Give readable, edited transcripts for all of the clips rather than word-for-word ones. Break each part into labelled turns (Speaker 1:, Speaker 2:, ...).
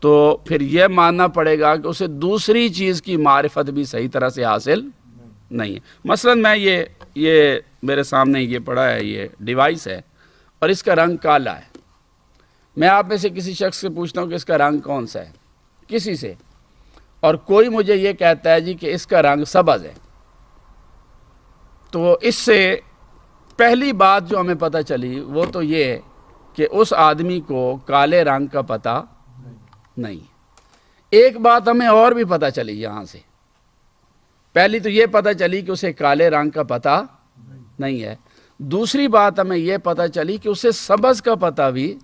Speaker 1: تو پھر یہ ماننا پڑے گا کہ اسے دوسری چیز کی معرفت بھی صحیح طرح سے حاصل نہیں ہے۔ مثلا میں یہ میرے سامنے یہ پڑا ہے، یہ ڈیوائس ہے اور اس کا رنگ کالا ہے۔ میں آپ میں سے کسی شخص سے پوچھتا ہوں کہ اس کا رنگ کون سا ہے، کسی سے، اور کوئی مجھے یہ کہتا ہے جی کہ اس کا رنگ سبز ہے، تو اس سے پہلی بات جو ہمیں پتہ چلی وہ تو یہ ہے کہ اس آدمی کو کالے رنگ کا پتہ نہیں۔ ایک بات ہمیں اور بھی پتہ چلی یہاں سے، پہلی تو یہ پتہ چلی کہ اسے کالے رنگ کا پتہ نہیں ہے، دوسری بات ہمیں یہ پتہ چلی کہ اسے سبز کا پتہ بھی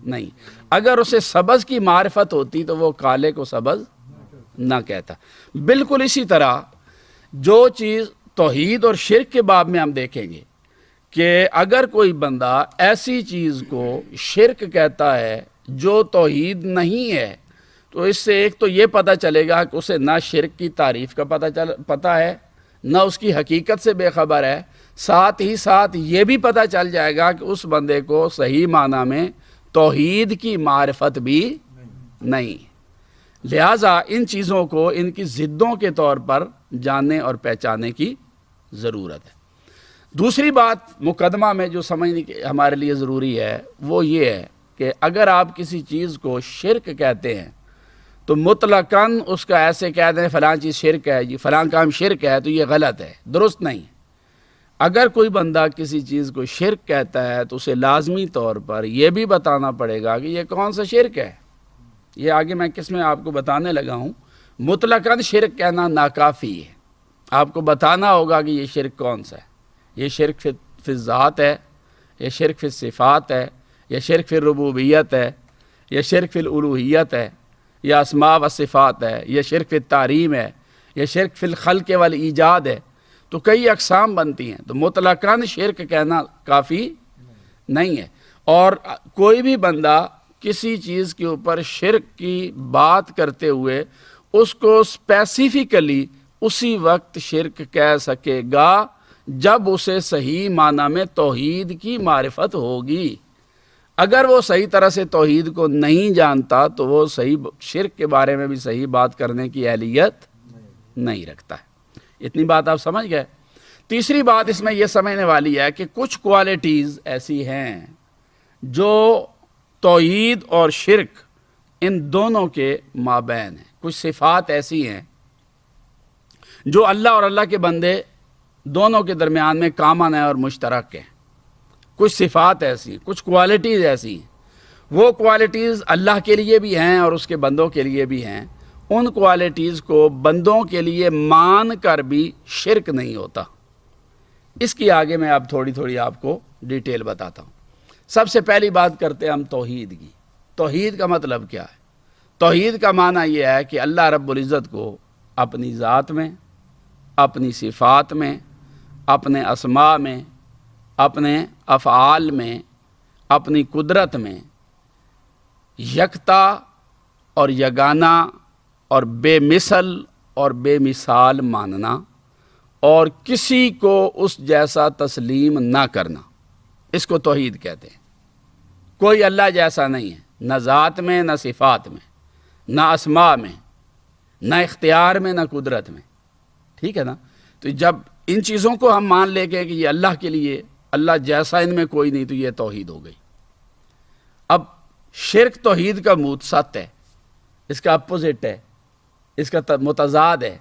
Speaker 1: نہیں۔ اگر اسے سبز کی معرفت ہوتی تو وہ کالے کو سبز نہ کہتا۔ بالکل اسی طرح جو چیز توحید اور شرک کے باب میں ہم دیکھیں گے کہ اگر کوئی بندہ ایسی چیز کو شرک کہتا ہے جو توحید نہیں ہے، تو اس سے ایک تو یہ پتہ چلے گا کہ اسے نہ شرک کی تعریف کا پتہ ہے، نہ اس کی حقیقت سے بے خبر ہے، ساتھ ہی ساتھ یہ بھی پتہ چل جائے گا کہ اس بندے کو صحیح معنی میں توحید کی معرفت بھی نہیں۔ لہٰذا ان چیزوں کو ان کی ضدوں کے طور پر جاننے اور پہچاننے کی ضرورت ہے۔ دوسری بات مقدمہ میں جو سمجھنے کی ہمارے لیے ضروری ہے وہ یہ ہے کہ اگر آپ کسی چیز کو شرک کہتے ہیں تو مطلقاً اس کا ایسے کہہ دیں فلاں چیز شرک ہے، جی فلاں کام شرک ہے، تو یہ غلط ہے، درست نہیں۔ اگر کوئی بندہ کسی چیز کو شرک کہتا ہے تو اسے لازمی طور پر یہ بھی بتانا پڑے گا کہ یہ کون سا شرک ہے۔ یہ آگے میں کس میں آپ کو بتانے لگا ہوں۔ مطلقاً شرک کہنا ناکافی ہے، آپ کو بتانا ہوگا کہ یہ شرک کون سا ہے۔ یہ شرک فی الذات ہے، یہ شرک فی الصفات ہے، یہ شرک فی الربوبیت ہے، یہ شرک فی الالوہیت ہے، یہ اسماء و صفات ہے، یہ شرک فی التحریم ہے، یہ شرک فی الخلق والایجاد ہے۔ تو کئی اقسام بنتی ہیں، تو مطلقاً شرک کہنا کافی نہیں ہے۔ اور کوئی بھی بندہ کسی چیز کے اوپر شرک کی بات کرتے ہوئے اس کو اسپیسیفکلی اسی وقت شرک کہہ سکے گا جب اسے صحیح معنی میں توحید کی معرفت ہوگی۔ اگر وہ صحیح طرح سے توحید کو نہیں جانتا تو وہ صحیح شرک کے بارے میں بھی صحیح بات کرنے کی اہلیت نہیں رکھتا ہے۔ اتنی بات آپ سمجھ گئے۔ تیسری بات اس میں یہ سمجھنے والی ہے کہ کچھ کوالٹیز ایسی ہیں جو توحید اور شرک ان دونوں کے مابین ہیں۔ کچھ صفات ایسی ہیں جو اللہ اور اللہ کے بندے دونوں کے درمیان میں کامن ہے اور مشترک ہیں۔ کچھ صفات ایسی ہیں، کچھ کوالٹیز ایسی ہیں، وہ کوالٹیز اللہ کے لیے بھی ہیں اور اس کے بندوں کے لیے بھی ہیں۔ ان کوالٹیز کو بندوں کے لیے مان کر بھی شرک نہیں ہوتا۔ اس کی آگے میں اب تھوڑی آپ کو ڈیٹیل بتاتا ہوں۔ سب سے پہلی بات کرتے ہیں ہم توحید کی۔ توحید کا مطلب کیا ہے؟ توحید کا معنی یہ ہے کہ اللہ رب العزت کو اپنی ذات میں، اپنی صفات میں، اپنے اسماء میں، اپنے افعال میں، اپنی قدرت میں یکتا اور یگانہ اور بے مثل اور بے مثال ماننا اور کسی کو اس جیسا تسلیم نہ کرنا، اس کو توحید کہتے ہیں۔ کوئی اللہ جیسا نہیں ہے، نہ ذات میں، نہ صفات میں، نہ اسماء میں، نہ اختیار میں، نہ قدرت میں۔ ٹھیک ہے نا؟ تو جب ان چیزوں کو ہم مان لیں گے کہ یہ اللہ کے لیے، اللہ جیسا ان میں کوئی نہیں، تو یہ توحید ہو گئی۔ اب شرک توحید کا متصد ہے، اس کا اپوزٹ ہے، اس کا متضاد ہے۔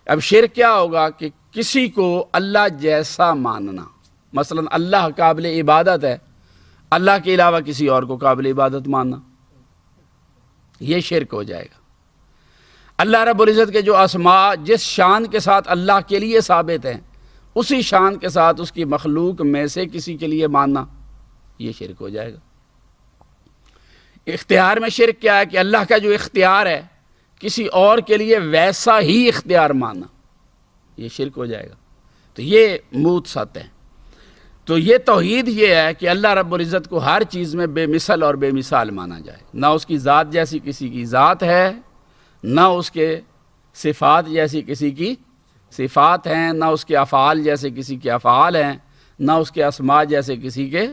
Speaker 1: اب شرک کیا ہوگا کہ کسی کو اللہ جیسا ماننا، مثلا اللہ قابل عبادت ہے، اللہ کے علاوہ کسی اور کو قابل عبادت ماننا، یہ شرک ہو جائے گا۔ اللہ رب العزت کے جو اسماء جس شان کے ساتھ اللہ کے لیے ثابت ہیں، اسی شان کے ساتھ اس کی مخلوق میں سے کسی کے لیے ماننا، یہ شرک ہو جائے گا۔ اختیار میں شرک کیا ہے کہ اللہ کا جو اختیار ہے کسی اور کے لیے ویسا ہی اختیار ماننا، یہ شرک ہو جائے گا۔ تو یہ متصد ہے۔ تو یہ توحید یہ ہے کہ اللہ رب العزت کو ہر چیز میں بے مثل اور بے مثال مانا جائے، نہ اس کی ذات جیسی کسی کی ذات ہے، نہ اس کے صفات جیسی کسی کی صفات ہیں، نہ اس کے افعال جیسے کسی کے افعال ہیں، نہ اس کے اسماء جیسے کسی کے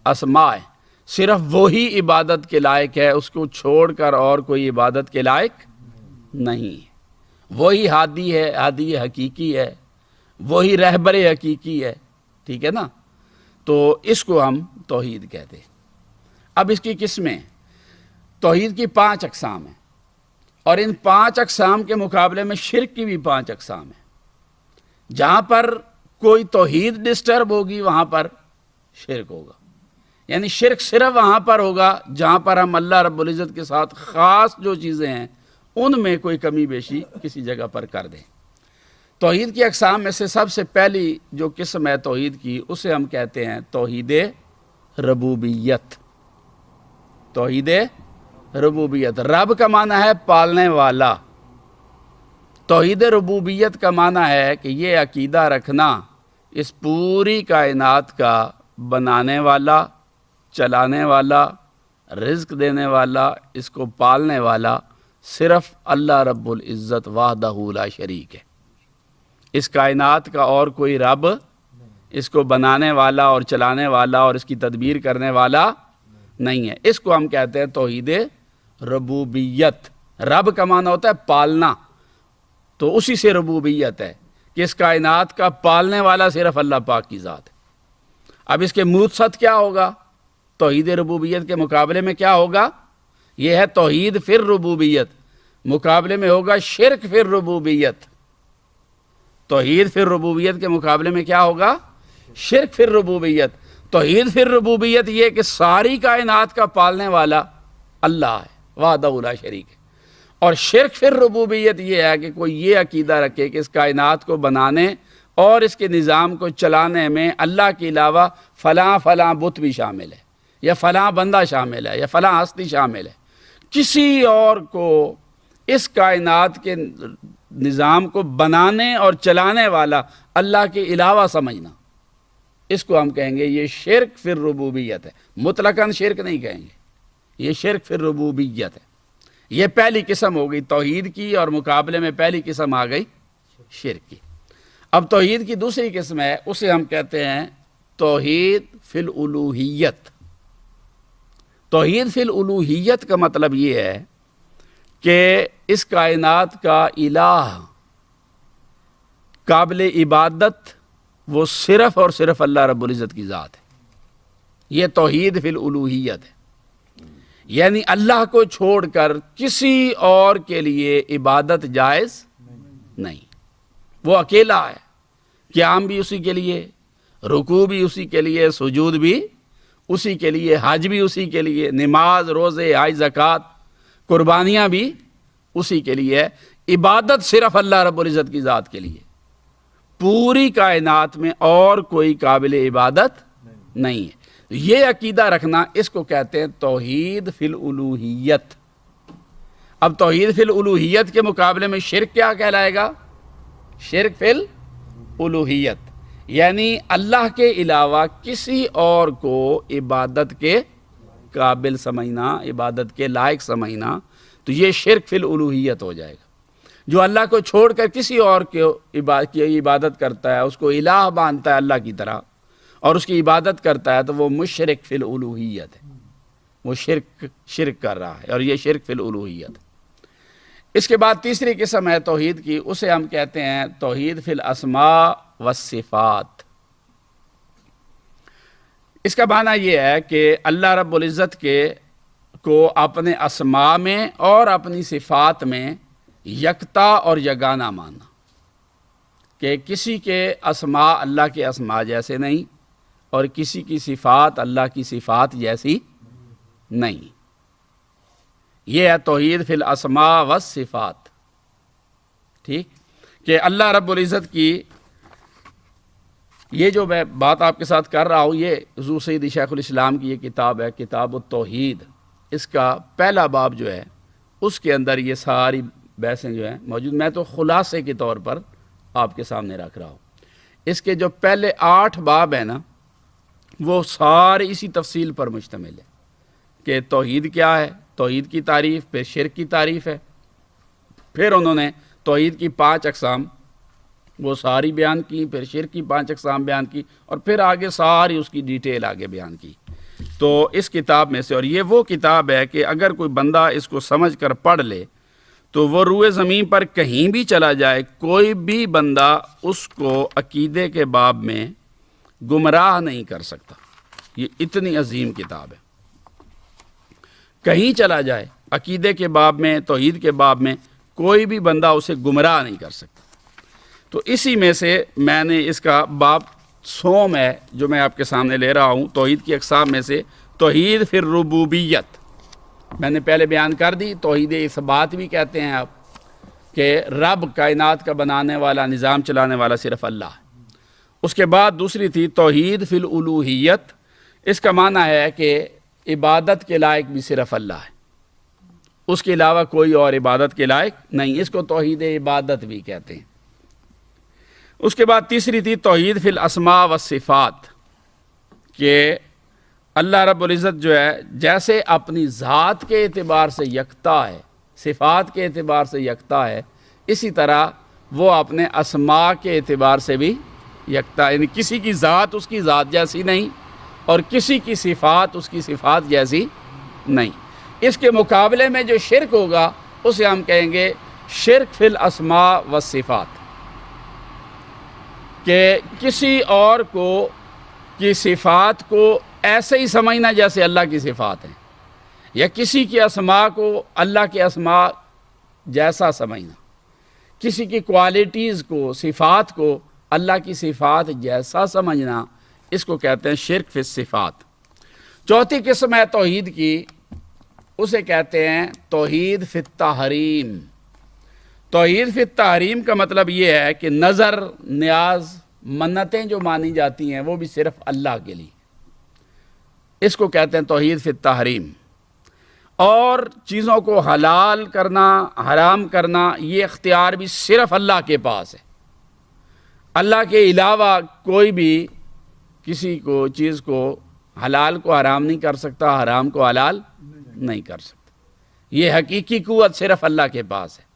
Speaker 1: اسماء ہیں۔ صرف وہی عبادت کے لائق ہے، اس کو چھوڑ کر اور کوئی عبادت کے لائق نہیں. وہی ہادی ہے، ہادی حقیقی ہے، وہی رہبر حقیقی ہے. ٹھیک ہے نا؟ تو اس کو ہم توحید کہتے ہیں. اب اس کی قسمیں، توحید کی 5 اقسام ہیں، اور ان 5 اقسام کے مقابلے میں شرک کی بھی 5 اقسام ہیں. جہاں پر کوئی توحید ڈسٹرب ہوگی وہاں پر شرک ہوگا. یعنی شرک صرف وہاں پر ہوگا جہاں پر ہم اللہ رب العزت کے ساتھ خاص جو چیزیں ہیں ان میں کوئی کمی بیشی کسی جگہ پر کر دیں. توحید کی اقسام میں سے سب سے پہلی جو قسم ہے توحید کی، اسے ہم کہتے ہیں توحید ربوبیت. توحید ربوبیت، رب کا معنی ہے پالنے والا. توحید ربوبیت کا معنی ہے کہ یہ عقیدہ رکھنا اس پوری کائنات کا بنانے والا، چلانے والا، رزق دینے والا، اس کو پالنے والا صرف اللہ رب العزت وحدہ لا شریک ہے. اس کائنات کا اور کوئی رب اس کو بنانے والا اور چلانے والا اور اس کی تدبیر کرنے والا نہیں ہے. اس کو ہم کہتے ہیں توحید ربوبیت. رب کا معنی ہوتا ہے پالنا، تو اسی سے ربوبیت ہے کہ اس کائنات کا پالنے والا صرف اللہ پاک کی ذات ہے. اب اس کے موسط کیا ہوگا؟ توحید ربوبیت کے مقابلے میں کیا ہوگا؟ یہ ہے توحید فی الربوبیت، مقابلے میں ہوگا شرک فی الربوبیت. توحید فی الربوبیت کے مقابلے میں کیا ہوگا؟ شرک فی الربوبیت. توحید فی الربوبیت یہ کہ ساری کائنات کا پالنے والا اللہ ہے، وحدہ لا شریک ہے. اور شرک فی الربوبیت یہ ہے کہ کوئی یہ عقیدہ رکھے کہ اس کائنات کو بنانے اور اس کے نظام کو چلانے میں اللہ کے علاوہ فلاں فلاں بت بھی شامل ہے، یا فلاں بندہ شامل ہے، یا فلاں ہستی شامل ہے. کسی اور کو اس کائنات کے نظام کو بنانے اور چلانے والا اللہ کے علاوہ سمجھنا، اس کو ہم کہیں گے یہ شرک فی الربوبیت ہے. مطلقاً شرک نہیں کہیں گے، یہ شرک فی الربوبیت ہے. یہ پہلی قسم ہو گئی توحید کی، اور مقابلے میں پہلی قسم آ گئی شرک کی. اب توحید کی دوسری قسم ہے، اسے ہم کہتے ہیں توحید فی الالوہیت. توحید فی الالوہیت کا مطلب یہ ہے کہ اس کائنات کا الہ، قابل عبادت، وہ صرف اور صرف اللہ رب العزت کی ذات ہے. یہ توحید فی الالوہیت ہے. یعنی اللہ کو چھوڑ کر کسی اور کے لیے عبادت جائز نہیں. وہ اکیلا ہے. قیام بھی اسی کے لیے، رکوع بھی اسی کے لیے، سجود بھی اسی کے لیے، حج بھی اسی کے لیے، نماز، روزے، حج، زکوٰۃ، قربانیاں بھی اسی کے لیے. عبادت صرف اللہ رب العزت کی ذات کے لیے. پوری کائنات میں اور کوئی قابل عبادت نہیں ہے. یہ عقیدہ رکھنا، اس کو کہتے ہیں توحید فی الالوہیت. اب توحید فی الالوہیت کے مقابلے میں شرک کیا کہلائے گا؟ شرک فی الالوہیت، یعنی اللہ کے علاوہ کسی اور کو عبادت کے قابل سمجھنا، عبادت کے لائق سمجھنا، تو یہ شرک فی الالوہیت ہو جائے گا. جو اللہ کو چھوڑ کر کسی اور کی عبادت کرتا ہے، اس کو الہ مانتا ہے اللہ کی طرح، اور اس کی عبادت کرتا ہے، تو وہ مشرک فی الالوہیت ہے. وہ شرک کر رہا ہے، اور یہ شرک فی الالوہیت ہے. اس کے بعد تیسری قسم ہے توحید کی، اسے ہم کہتے ہیں توحید فی الاسماء والصفات. اس کا معنی یہ ہے کہ اللہ رب العزت کو اپنے اسماء میں اور اپنی صفات میں یکتا اور یگانہ ماننا، کہ کسی کے اسماء اللہ کے اسماء جیسے نہیں، اور کسی کی صفات اللہ کی صفات جیسی نہیں. یہ ہے توحید فی الاسماء والصفات. ٹھیک، کہ اللہ رب العزت کی یہ جو میں بات آپ کے ساتھ کر رہا ہوں، یہ حضور سید شیخ الاسلام کی یہ کتاب ہے، کتاب التوحید. اس کا پہلا باب جو ہے، اس کے اندر یہ ساری بحثیں جو ہیں موجود. میں تو خلاصے کے طور پر آپ کے سامنے رکھ رہا ہوں. اس کے جو پہلے 8 باب ہیں نا، وہ سارے اسی تفصیل پر مشتمل ہے کہ توحید کیا ہے، توحید کی تعریف، پھر شرک کی تعریف ہے، پھر انہوں نے توحید کی 5 اقسام وہ ساری بیان کی، پھر شرک کی 5 اقسام بیان کی، اور پھر آگے ساری اس کی ڈیٹیل آگے بیان کی. تو اس کتاب میں سے، اور یہ وہ کتاب ہے کہ اگر کوئی بندہ اس کو سمجھ کر پڑھ لے تو وہ روئے زمین پر کہیں بھی چلا جائے، کوئی بھی بندہ اس کو عقیدے کے باب میں گمراہ نہیں کر سکتا۔ یہ اتنی عظیم کتاب ہے، کہیں چلا جائے عقیدے کے باب میں، توحید کے باب میں، کوئی بھی بندہ اسے گمراہ نہیں کر سکتا۔ تو اسی میں سے میں نے اس کا باب سوم ہے جو میں آپ کے سامنے لے رہا ہوں، توحید کی اقسام میں سے توحید فی الربوبیت میں نے پہلے بیان کر دی۔ توحید اثبات بھی کہتے ہیں آپ کہ رب کائنات کا بنانے والا، نظام چلانے والا صرف اللہ ہے۔ اس کے بعد دوسری تھی توحید فی الالوہیت، اس کا معنی ہے کہ عبادت کے لائق بھی صرف اللہ ہے، اس کے علاوہ کوئی اور عبادت کے لائق نہیں، اس کو توحید عبادت بھی کہتے ہیں۔ اس کے بعد تیسری تھی توحید فی الاسماء والصفات، کہ اللہ رب العزت جو ہے جیسے اپنی ذات کے اعتبار سے یکتا ہے، صفات کے اعتبار سے یکتا ہے، اسی طرح وہ اپنے اسماء کے اعتبار سے بھی یکتا ہے، یعنی کسی کی ذات اس کی ذات جیسی نہیں اور کسی کی صفات اس کی صفات جیسی نہیں۔ اس کے مقابلے میں جو شرک ہوگا اسے ہم کہیں گے شرک فی الاسماء والصفات، کہ کسی اور کو کی صفات کو ایسے ہی سمجھنا جیسے اللہ کی صفات ہیں، یا کسی کی اسماء کو اللہ کے اسماء جیسا سمجھنا، کسی کی کوالٹیز کو، صفات کو اللہ کی صفات جیسا سمجھنا، اس کو کہتے ہیں شرک فی الصفات۔ چوتھی قسم ہے توحید کی، اسے کہتے ہیں توحید فی التحریم۔ توحید فی التحریم کا مطلب یہ ہے کہ نظر، نیاز، منتیں جو مانی جاتی ہیں وہ بھی صرف اللہ کے لیے، اس کو کہتے ہیں توحید فی التحریم۔ اور چیزوں کو حلال کرنا، حرام کرنا، یہ اختیار بھی صرف اللہ کے پاس ہے، اللہ کے علاوہ کوئی بھی کسی کو چیز کو حلال کو حرام نہیں کر سکتا، حرام کو حلال نہیں کر سکتا۔ یہ حقیقی قوت صرف اللہ کے پاس ہے،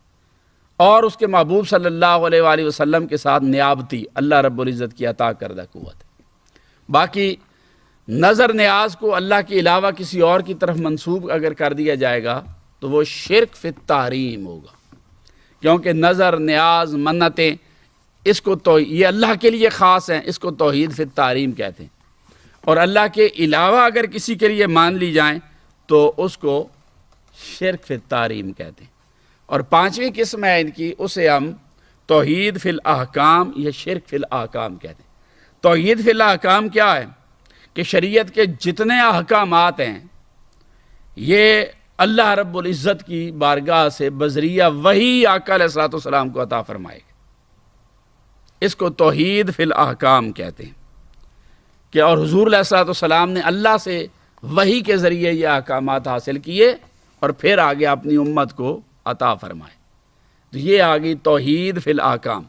Speaker 1: اور اس کے محبوب صلی اللہ علیہ وآلہ وسلم کے ساتھ نیابتی اللہ رب العزت کی عطا کردہ قوت ہے۔ باقی نظر نیاز کو اللہ کے علاوہ کسی اور کی طرف منسوب اگر کر دیا جائے گا تو وہ شرک فی التحریم ہوگا، کیونکہ نظر، نیاز، منتیں اس کو تو یہ اللہ کے لیے خاص ہیں، اس کو توحید فی التحریم کہتے ہیں، اور اللہ کے علاوہ اگر کسی کے لیے مان لی جائیں تو اس کو شرک فی التحریم کہتے ہیں۔ اور پانچویں قسم ہے ان کی، اسے ہم توحید فی الاحکام یا شرک فی الاحکام کہتے ہیں۔ توحید فی الاحکام کیا ہے؟ کہ شریعت کے جتنے احکامات ہیں یہ اللہ رب العزت کی بارگاہ سے بذریعہ وحی آقا علیہ الصلوۃ والسلام کو عطا فرمائے گا، اس کو توحید فی الاحکام کہتے ہیں۔ کہ اور حضور علیہ الصلوۃ والسلام نے اللہ سے وحی کے ذریعے یہ احکامات حاصل کیے اور پھر آگے اپنی امت کو عطا فرمائے، تو یہ آگئی توحید فی الاحکام۔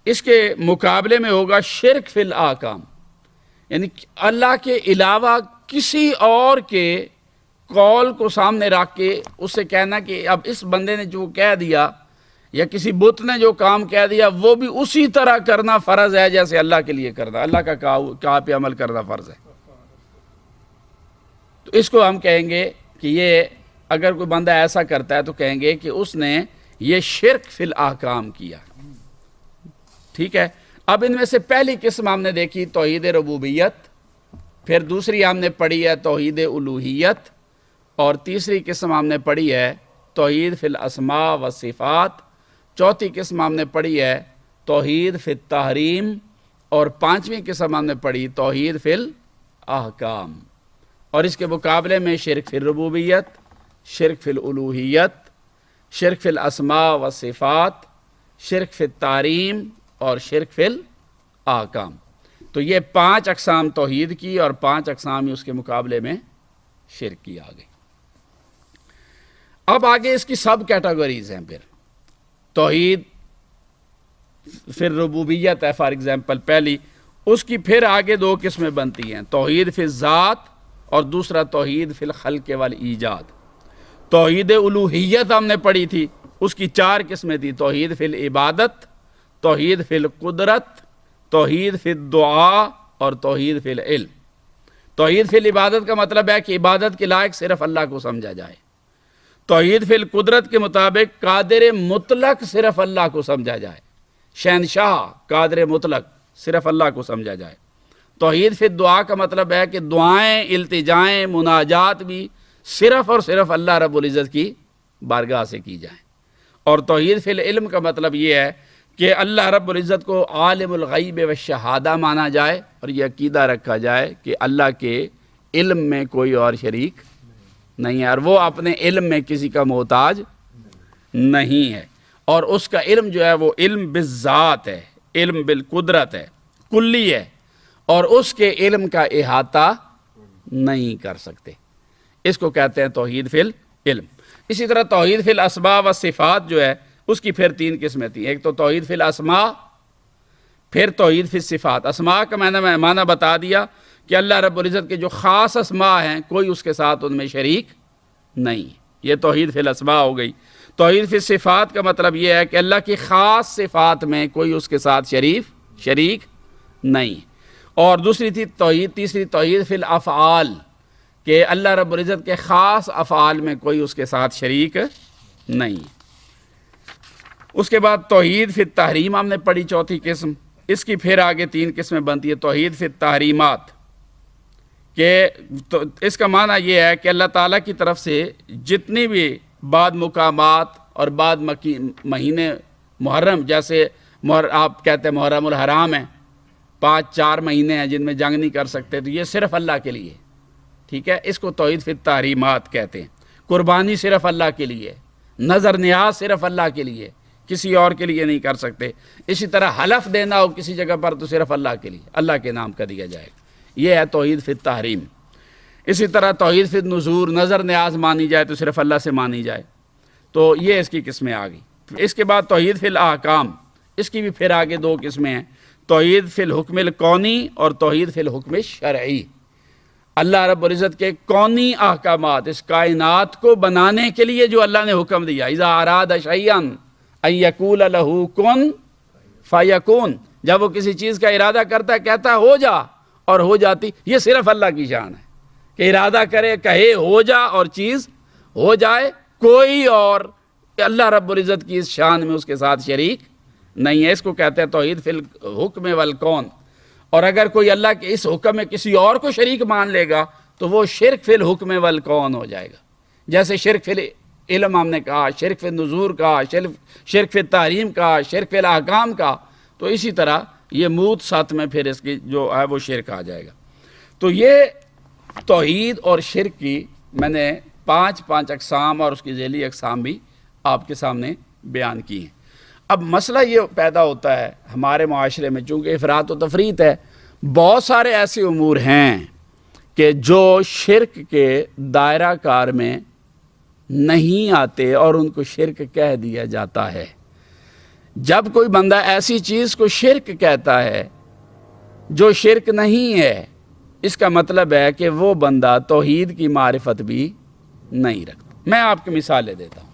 Speaker 1: اس کے مقابلے میں ہوگا شرک فی الاحکام، یعنی اللہ کے علاوہ کسی اور کے قول کو سامنے رکھ کے اسے کہنا کہ اب اس بندے نے جو کہہ دیا یا کسی بت نے جو کام کہہ دیا وہ بھی اسی طرح کرنا فرض ہے جیسے اللہ کے لیے کرنا، اللہ کا کہا پہ عمل کرنا فرض ہے۔ تو اس کو ہم کہیں گے کہ یہ اگر کوئی بندہ ایسا کرتا ہے تو کہیں گے کہ اس نے یہ شرک فی الاحکام کیا۔ ٹھیک ہے، اب ان میں سے پہلی قسم ہم نے دیکھی توحید ربوبیت، پھر دوسری ہم نے پڑھی ہے توحید الوہیت، اور تیسری قسم ہم نے پڑھی ہے توحید فی الاسماء والصفات، چوتھی قسم ہم نے پڑھی ہے توحید فی التحریم، اور پانچویں قسم ہم نے پڑھی توحید فی الاحکام۔ اور اس کے مقابلے میں شرک فی الربوبیت، شرک فی الالوہیت، شرک فی الاسماء والصفات، شرک فی التحریم اور شرک فی الاحکام۔ تو یہ 5 اقسام توحید کی اور 5 اقسام ہی اس کے مقابلے میں شرک کی آ گئی۔ اب آگے اس کی سب کیٹیگریز ہیں، پھر توحید پھر ربوبیت ہے فار ایگزامپل پہلی، اس کی پھر آگے 2 قسمیں بنتی ہیں، توحید فی الذات اور دوسرا توحید فی الخلق والایجاد۔ توحید الوہیت ہم نے پڑھی تھی، اس کی 4 قسمیں تھی، توحید فی العبادت، توحید فی القدرت، توحید فی الدعاء اور توحید فی العلم۔ توحید فی العبادت کا مطلب ہے کہ عبادت کے لائق صرف اللہ کو سمجھا جائے. توحید فی القدرت کے مطابق قادر مطلق صرف اللہ کو سمجھا جائے. شہنشاہ قادر مطلق صرف اللہ کو سمجھا جائے. توحید فی الدعا کا مطلب ہے کہ دعائیں، التجائیں، مناجات بھی صرف اور صرف اللہ رب العزت کی بارگاہ سے کی جائیں. اور توحید فی العلم کا مطلب یہ ہے کہ اللہ رب العزت کو عالم الغیب و شہادہ مانا جائے اور یہ عقیدہ رکھا جائے کہ اللہ کے علم میں کوئی اور شریک نہیں ہے اور وہ اپنے علم میں کسی کا محتاج نہیں ہے. اور اس کا علم جو ہے وہ علم بالذات ہے، علم بالقدرت ہے، کلی ہے، اور اس کے علم کا احاطہ نہیں کر سکتے. اس کو کہتے ہیں توحید فی العلم. اسی طرح توحید فی الاسماء و صفات جو ہے اس کی پھر 3 قسمیں تھیں. ایک تو توحید فی الاسماء، پھر توحید فی الصفات. اسماء کا میں نے معنی بتا دیا کہ اللہ رب العزت کے جو خاص اسماء ہیں کوئی اس کے ساتھ ان میں شریک نہیں. یہ توحید فی الاسماء ہو گئی. توحید فی الصفات کا مطلب یہ ہے کہ اللہ کی خاص صفات میں کوئی اس کے ساتھ شریک نہیں. اور دوسری تھی تیسری توحید فی الافعال کہ اللہ رب العزت کے خاص افعال میں کوئی اس کے ساتھ شریک نہیں. اس کے بعد توحید فی التحریم ہم نے پڑھی، چوتھی قسم. اس کی پھر آگے 3 قسمیں بنتی ہے. توحید فی التحریمات کہ اس کا معنی یہ ہے کہ اللہ تعالیٰ کی طرف سے جتنی بھی بعد مقامات اور بعد مہینے محرم، جیسے آپ کہتے ہیں محرم الحرام ہے، 5-4 مہینے ہیں جن میں جنگ نہیں کر سکتے، تو یہ صرف اللہ کے لیے. ٹھیک ہے، اس کو توحید فی التحریمات کہتے ہیں. قربانی صرف اللہ کے لیے، نظر نیاز صرف اللہ کے لیے، کسی اور کے لیے نہیں کر سکتے. اسی طرح حلف دینا ہو کسی جگہ پر تو صرف اللہ کے لیے، اللہ کے نام کا دیا جائے گا. یہ ہے توحید فی التحریم. اسی طرح توحید فی النذور، نظر نیاز مانی جائے تو صرف اللہ سے مانی جائے. تو یہ اس کی قسمیں آ گئی. اس کے بعد توحید فی الاحکام، اس کی بھی پھر آگے 2 قسمیں ہیں. توحید فی الحکم الکونی اور توحید فی الحکم الشرعی. اللہ رب العزت کے کونی احکامات، اس کائنات کو بنانے کے لیے جو اللہ نے حکم دیا، اذا اراد شیئا ان یقول لہ کن فیکون، جب وہ کسی چیز کا ارادہ کرتا ہے کہتا ہے ہو جا اور ہو جاتی. یہ صرف اللہ کی شان ہے کہ ارادہ کرے، کہے ہو جا اور چیز ہو جائے. کوئی اور اللہ رب العزت کی اس شان میں اس کے ساتھ شریک نہیں ہے. اس کو کہتے ہیں توحید فی الحکم والکون. اور اگر کوئی اللہ کے اس حکم میں کسی اور کو شریک مان لے گا تو وہ شرک فی الحکم والکون ہو جائے گا. جیسے شرک فی العلم ہم نے کہا، شرک فی النذور کا، شرک فی التحریم کا، شرک فی الاحکام کا، تو اسی طرح یہ موت ساتھ میں پھر اس کی جو ہے وہ شرک آ جائے گا. تو یہ توحید اور شرک کی میں نے 5 اقسام اور اس کی ذیلی اقسام بھی آپ کے سامنے بیان کی ہیں. اب مسئلہ یہ پیدا ہوتا ہے ہمارے معاشرے میں، چونکہ افراط و تفریط ہے، بہت سارے ایسے امور ہیں کہ جو شرک کے دائرہ کار میں نہیں آتے اور ان کو شرک کہہ دیا جاتا ہے. جب کوئی بندہ ایسی چیز کو شرک کہتا ہے جو شرک نہیں ہے، اس کا مطلب ہے کہ وہ بندہ توحید کی معرفت بھی نہیں رکھتا. میں آپ کی مثالیں دیتا ہوں.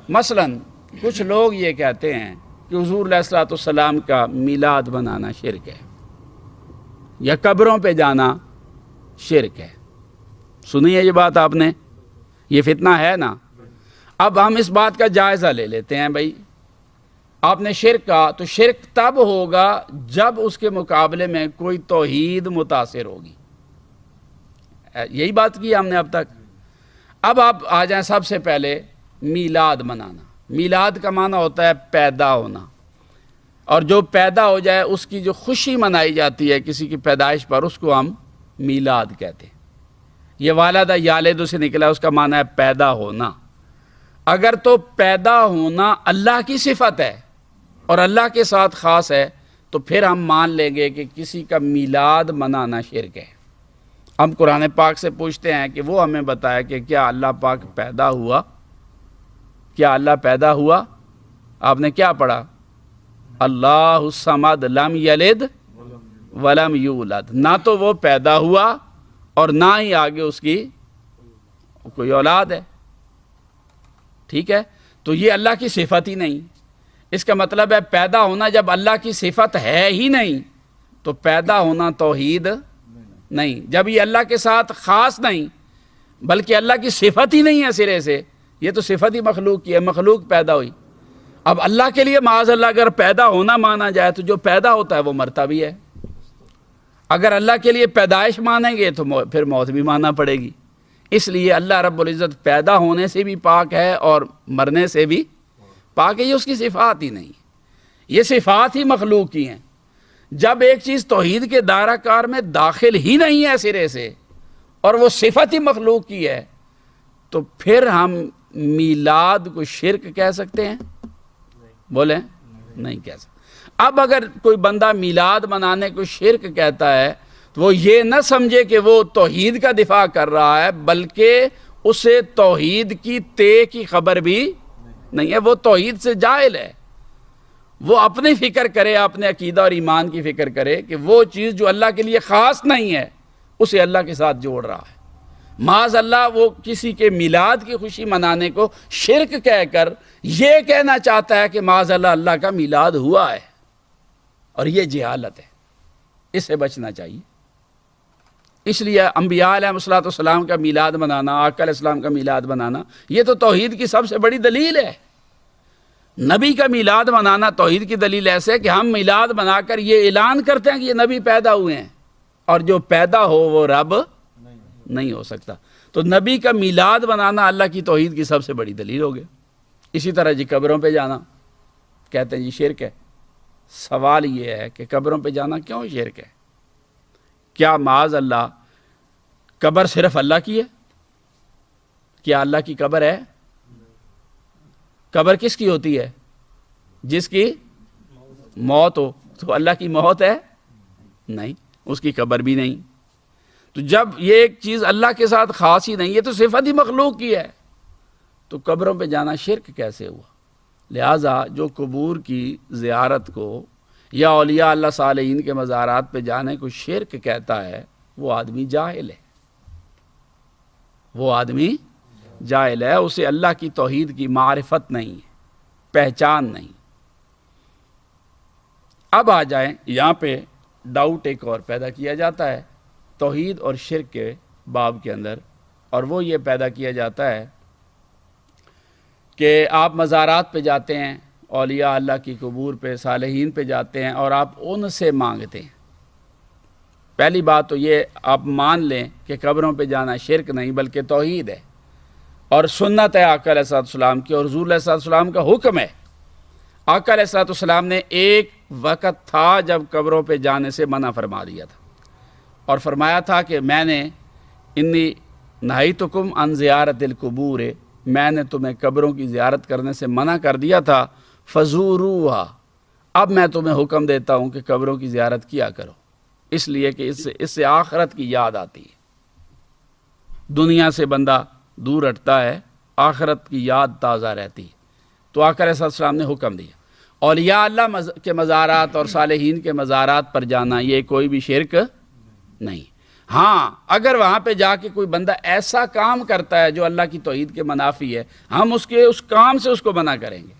Speaker 1: مثلاً کچھ لوگ یہ کہتے ہیں کہ حضور علیہ الصلوۃ والسلام کا میلاد بنانا شرک ہے یا قبروں پہ جانا شرک ہے. سنی ہے یہ بات آپ نے؟ یہ فتنہ ہے نا. اب ہم اس بات کا جائزہ لے لیتے ہیں. بھائی آپ نے شرک کہا تو شرک تب ہوگا جب اس کے مقابلے میں کوئی توحید متاثر ہوگی. یہی بات کی ہم نے اب تک. اب آپ آ جائیں سب سے پہلے میلاد منانا. میلاد کا معنی ہوتا ہے پیدا ہونا، اور جو پیدا ہو جائے اس کی جو خوشی منائی جاتی ہے کسی کی پیدائش پر، اس کو ہم میلاد کہتے ہیں. یہ والدہ یالد سے نکلا، اس کا معنی ہے پیدا ہونا. اگر تو پیدا ہونا اللہ کی صفت ہے اور اللہ کے ساتھ خاص ہے تو پھر ہم مان لیں گے کہ کسی کا میلاد منانا شرک ہے. ہم قرآن پاک سے پوچھتے ہیں کہ وہ ہمیں بتایا کہ کیا اللہ پاک پیدا ہوا؟ کیا اللہ پیدا ہوا؟ آپ نے کیا پڑھا؟ اللہ الصمد لم یلد ولم یولد. نہ تو وہ پیدا ہوا اور نہ ہی آگے اس کی کوئی اولاد ہے. ٹھیک ہے، تو یہ اللہ کی صفت ہی نہیں. اس کا مطلب ہے پیدا ہونا جب اللہ کی صفت ہے ہی نہیں تو پیدا ہونا توحید نہیں. جب یہ اللہ کے ساتھ خاص نہیں بلکہ اللہ کی صفت ہی نہیں ہے سرے سے, یہ تو صفت ہی مخلوق کی ہے, مخلوق پیدا ہوئی. اب اللہ کے لیے معاذ اللہ اگر پیدا ہونا مانا جائے تو جو پیدا ہوتا ہے وہ مرتا بھی ہے. اگر اللہ کے لیے پیدائش مانیں گے تو پھر موت بھی ماننا پڑے گی. اس لیے اللہ رب العزت پیدا ہونے سے بھی پاک ہے اور مرنے سے بھی پاک ہے. یہ اس کی صفات ہی نہیں, یہ صفات ہی مخلوق کی ہیں. جب ایک چیز توحید کے دائرہ کار میں داخل ہی نہیں ہے سرے سے اور وہ صفت ہی مخلوق کی ہے تو پھر ہم میلاد کو شرک کہہ سکتے ہیں؟ بولیں نہیں کہہ سکتے. اب اگر کوئی بندہ میلاد منانے کو شرک کہتا ہے تو وہ یہ نہ سمجھے کہ وہ توحید کا دفاع کر رہا ہے, بلکہ اسے توحید کی طے کی خبر بھی نہیں ہے. وہ توحید سے جاہل ہے. وہ اپنی فکر کرے, اپنے عقیدہ اور ایمان کی فکر کرے کہ وہ چیز جو اللہ کے لیے خاص نہیں ہے اسے اللہ کے ساتھ جوڑ رہا ہے. معاذ اللہ وہ کسی کے میلاد کی خوشی منانے کو شرک کہہ کر یہ کہنا چاہتا ہے کہ معاذ اللہ اللہ کا میلاد ہوا ہے, اور یہ جہالت ہے. اس سے بچنا چاہیے. اس لیے انبیاء علیہ السلام کا میلاد منانا, آقا علیہ السلام کا میلاد منانا, یہ تو توحید کی سب سے بڑی دلیل ہے. نبی کا میلاد منانا توحید کی دلیل ایسے کہ ہم میلاد بنا کر یہ اعلان کرتے ہیں کہ یہ نبی پیدا ہوئے ہیں, اور جو پیدا ہو وہ رب نہیں ہو سکتا. تو نبی کا میلاد بنانا اللہ کی توحید کی سب سے بڑی دلیل ہو گیا. اسی طرح جی قبروں پہ جانا کہتے ہیں جی شرک ہے. سوال یہ ہے کہ قبروں پہ جانا کیوں شرک ہے؟ کیا معاذ اللہ قبر صرف اللہ کی ہے؟ کیا اللہ کی قبر ہے؟ قبر کس کی ہوتی ہے؟ جس کی موت ہو. تو اللہ کی موت ہے؟ نہیں, اس کی قبر بھی نہیں. تو جب یہ ایک چیز اللہ کے ساتھ خاص ہی نہیں ہے تو صفت ہی مخلوق کی ہے, تو قبروں پہ جانا شرک کیسے ہوا؟ لہٰذا جو قبور کی زیارت کو یا اولیاء اللہ صالحین کے مزارات پہ جانے کو شرک کہتا ہے وہ آدمی جاہل ہے. وہ آدمی جاہل ہے, اسے اللہ کی توحید کی معرفت نہیں ہے, پہچان نہیں. اب آ جائیں یہاں پہ ڈاؤٹ ایک اور پیدا کیا جاتا ہے توحید اور شرک کے باب کے اندر, اور وہ یہ پیدا کیا جاتا ہے کہ آپ مزارات پہ جاتے ہیں, اولیاء اللہ کی قبور پہ, صالحین پہ جاتے ہیں اور آپ ان سے مانگتے ہیں. پہلی بات تو یہ آپ مان لیں کہ قبروں پہ جانا شرک نہیں بلکہ توحید ہے اور سنت ہے آقا علیہ السلام کی, اور حضور علیہ السلام کا حکم ہے. آقا علیہ السلام نے ایک وقت تھا جب قبروں پہ جانے سے منع فرما دیا تھا, اور فرمایا تھا کہ میں نے انی نہیتکم عن زیارت القبور, میں نے تمہیں قبروں کی زیارت کرنے سے منع کر دیا تھا, فزوروہا, اب میں تمہیں حکم دیتا ہوں کہ قبروں کی زیارت کیا کرو, اس لیے کہ اس سے آخرت کی یاد آتی ہے. دنیا سے بندہ دور ہٹتا ہے, آخرت کی یاد تازہ رہتی ہے. تو آقا علیہ السلام نے حکم دیا. اولیاء اللہ کے مزارات اور صالحین کے مزارات پر جانا یہ کوئی بھی شرک نہیں. ہاں اگر وہاں پہ جا کے کوئی بندہ ایسا کام کرتا ہے جو اللہ کی توحید کے منافی ہے, ہم اس کام سے اس کو منع کریں گے.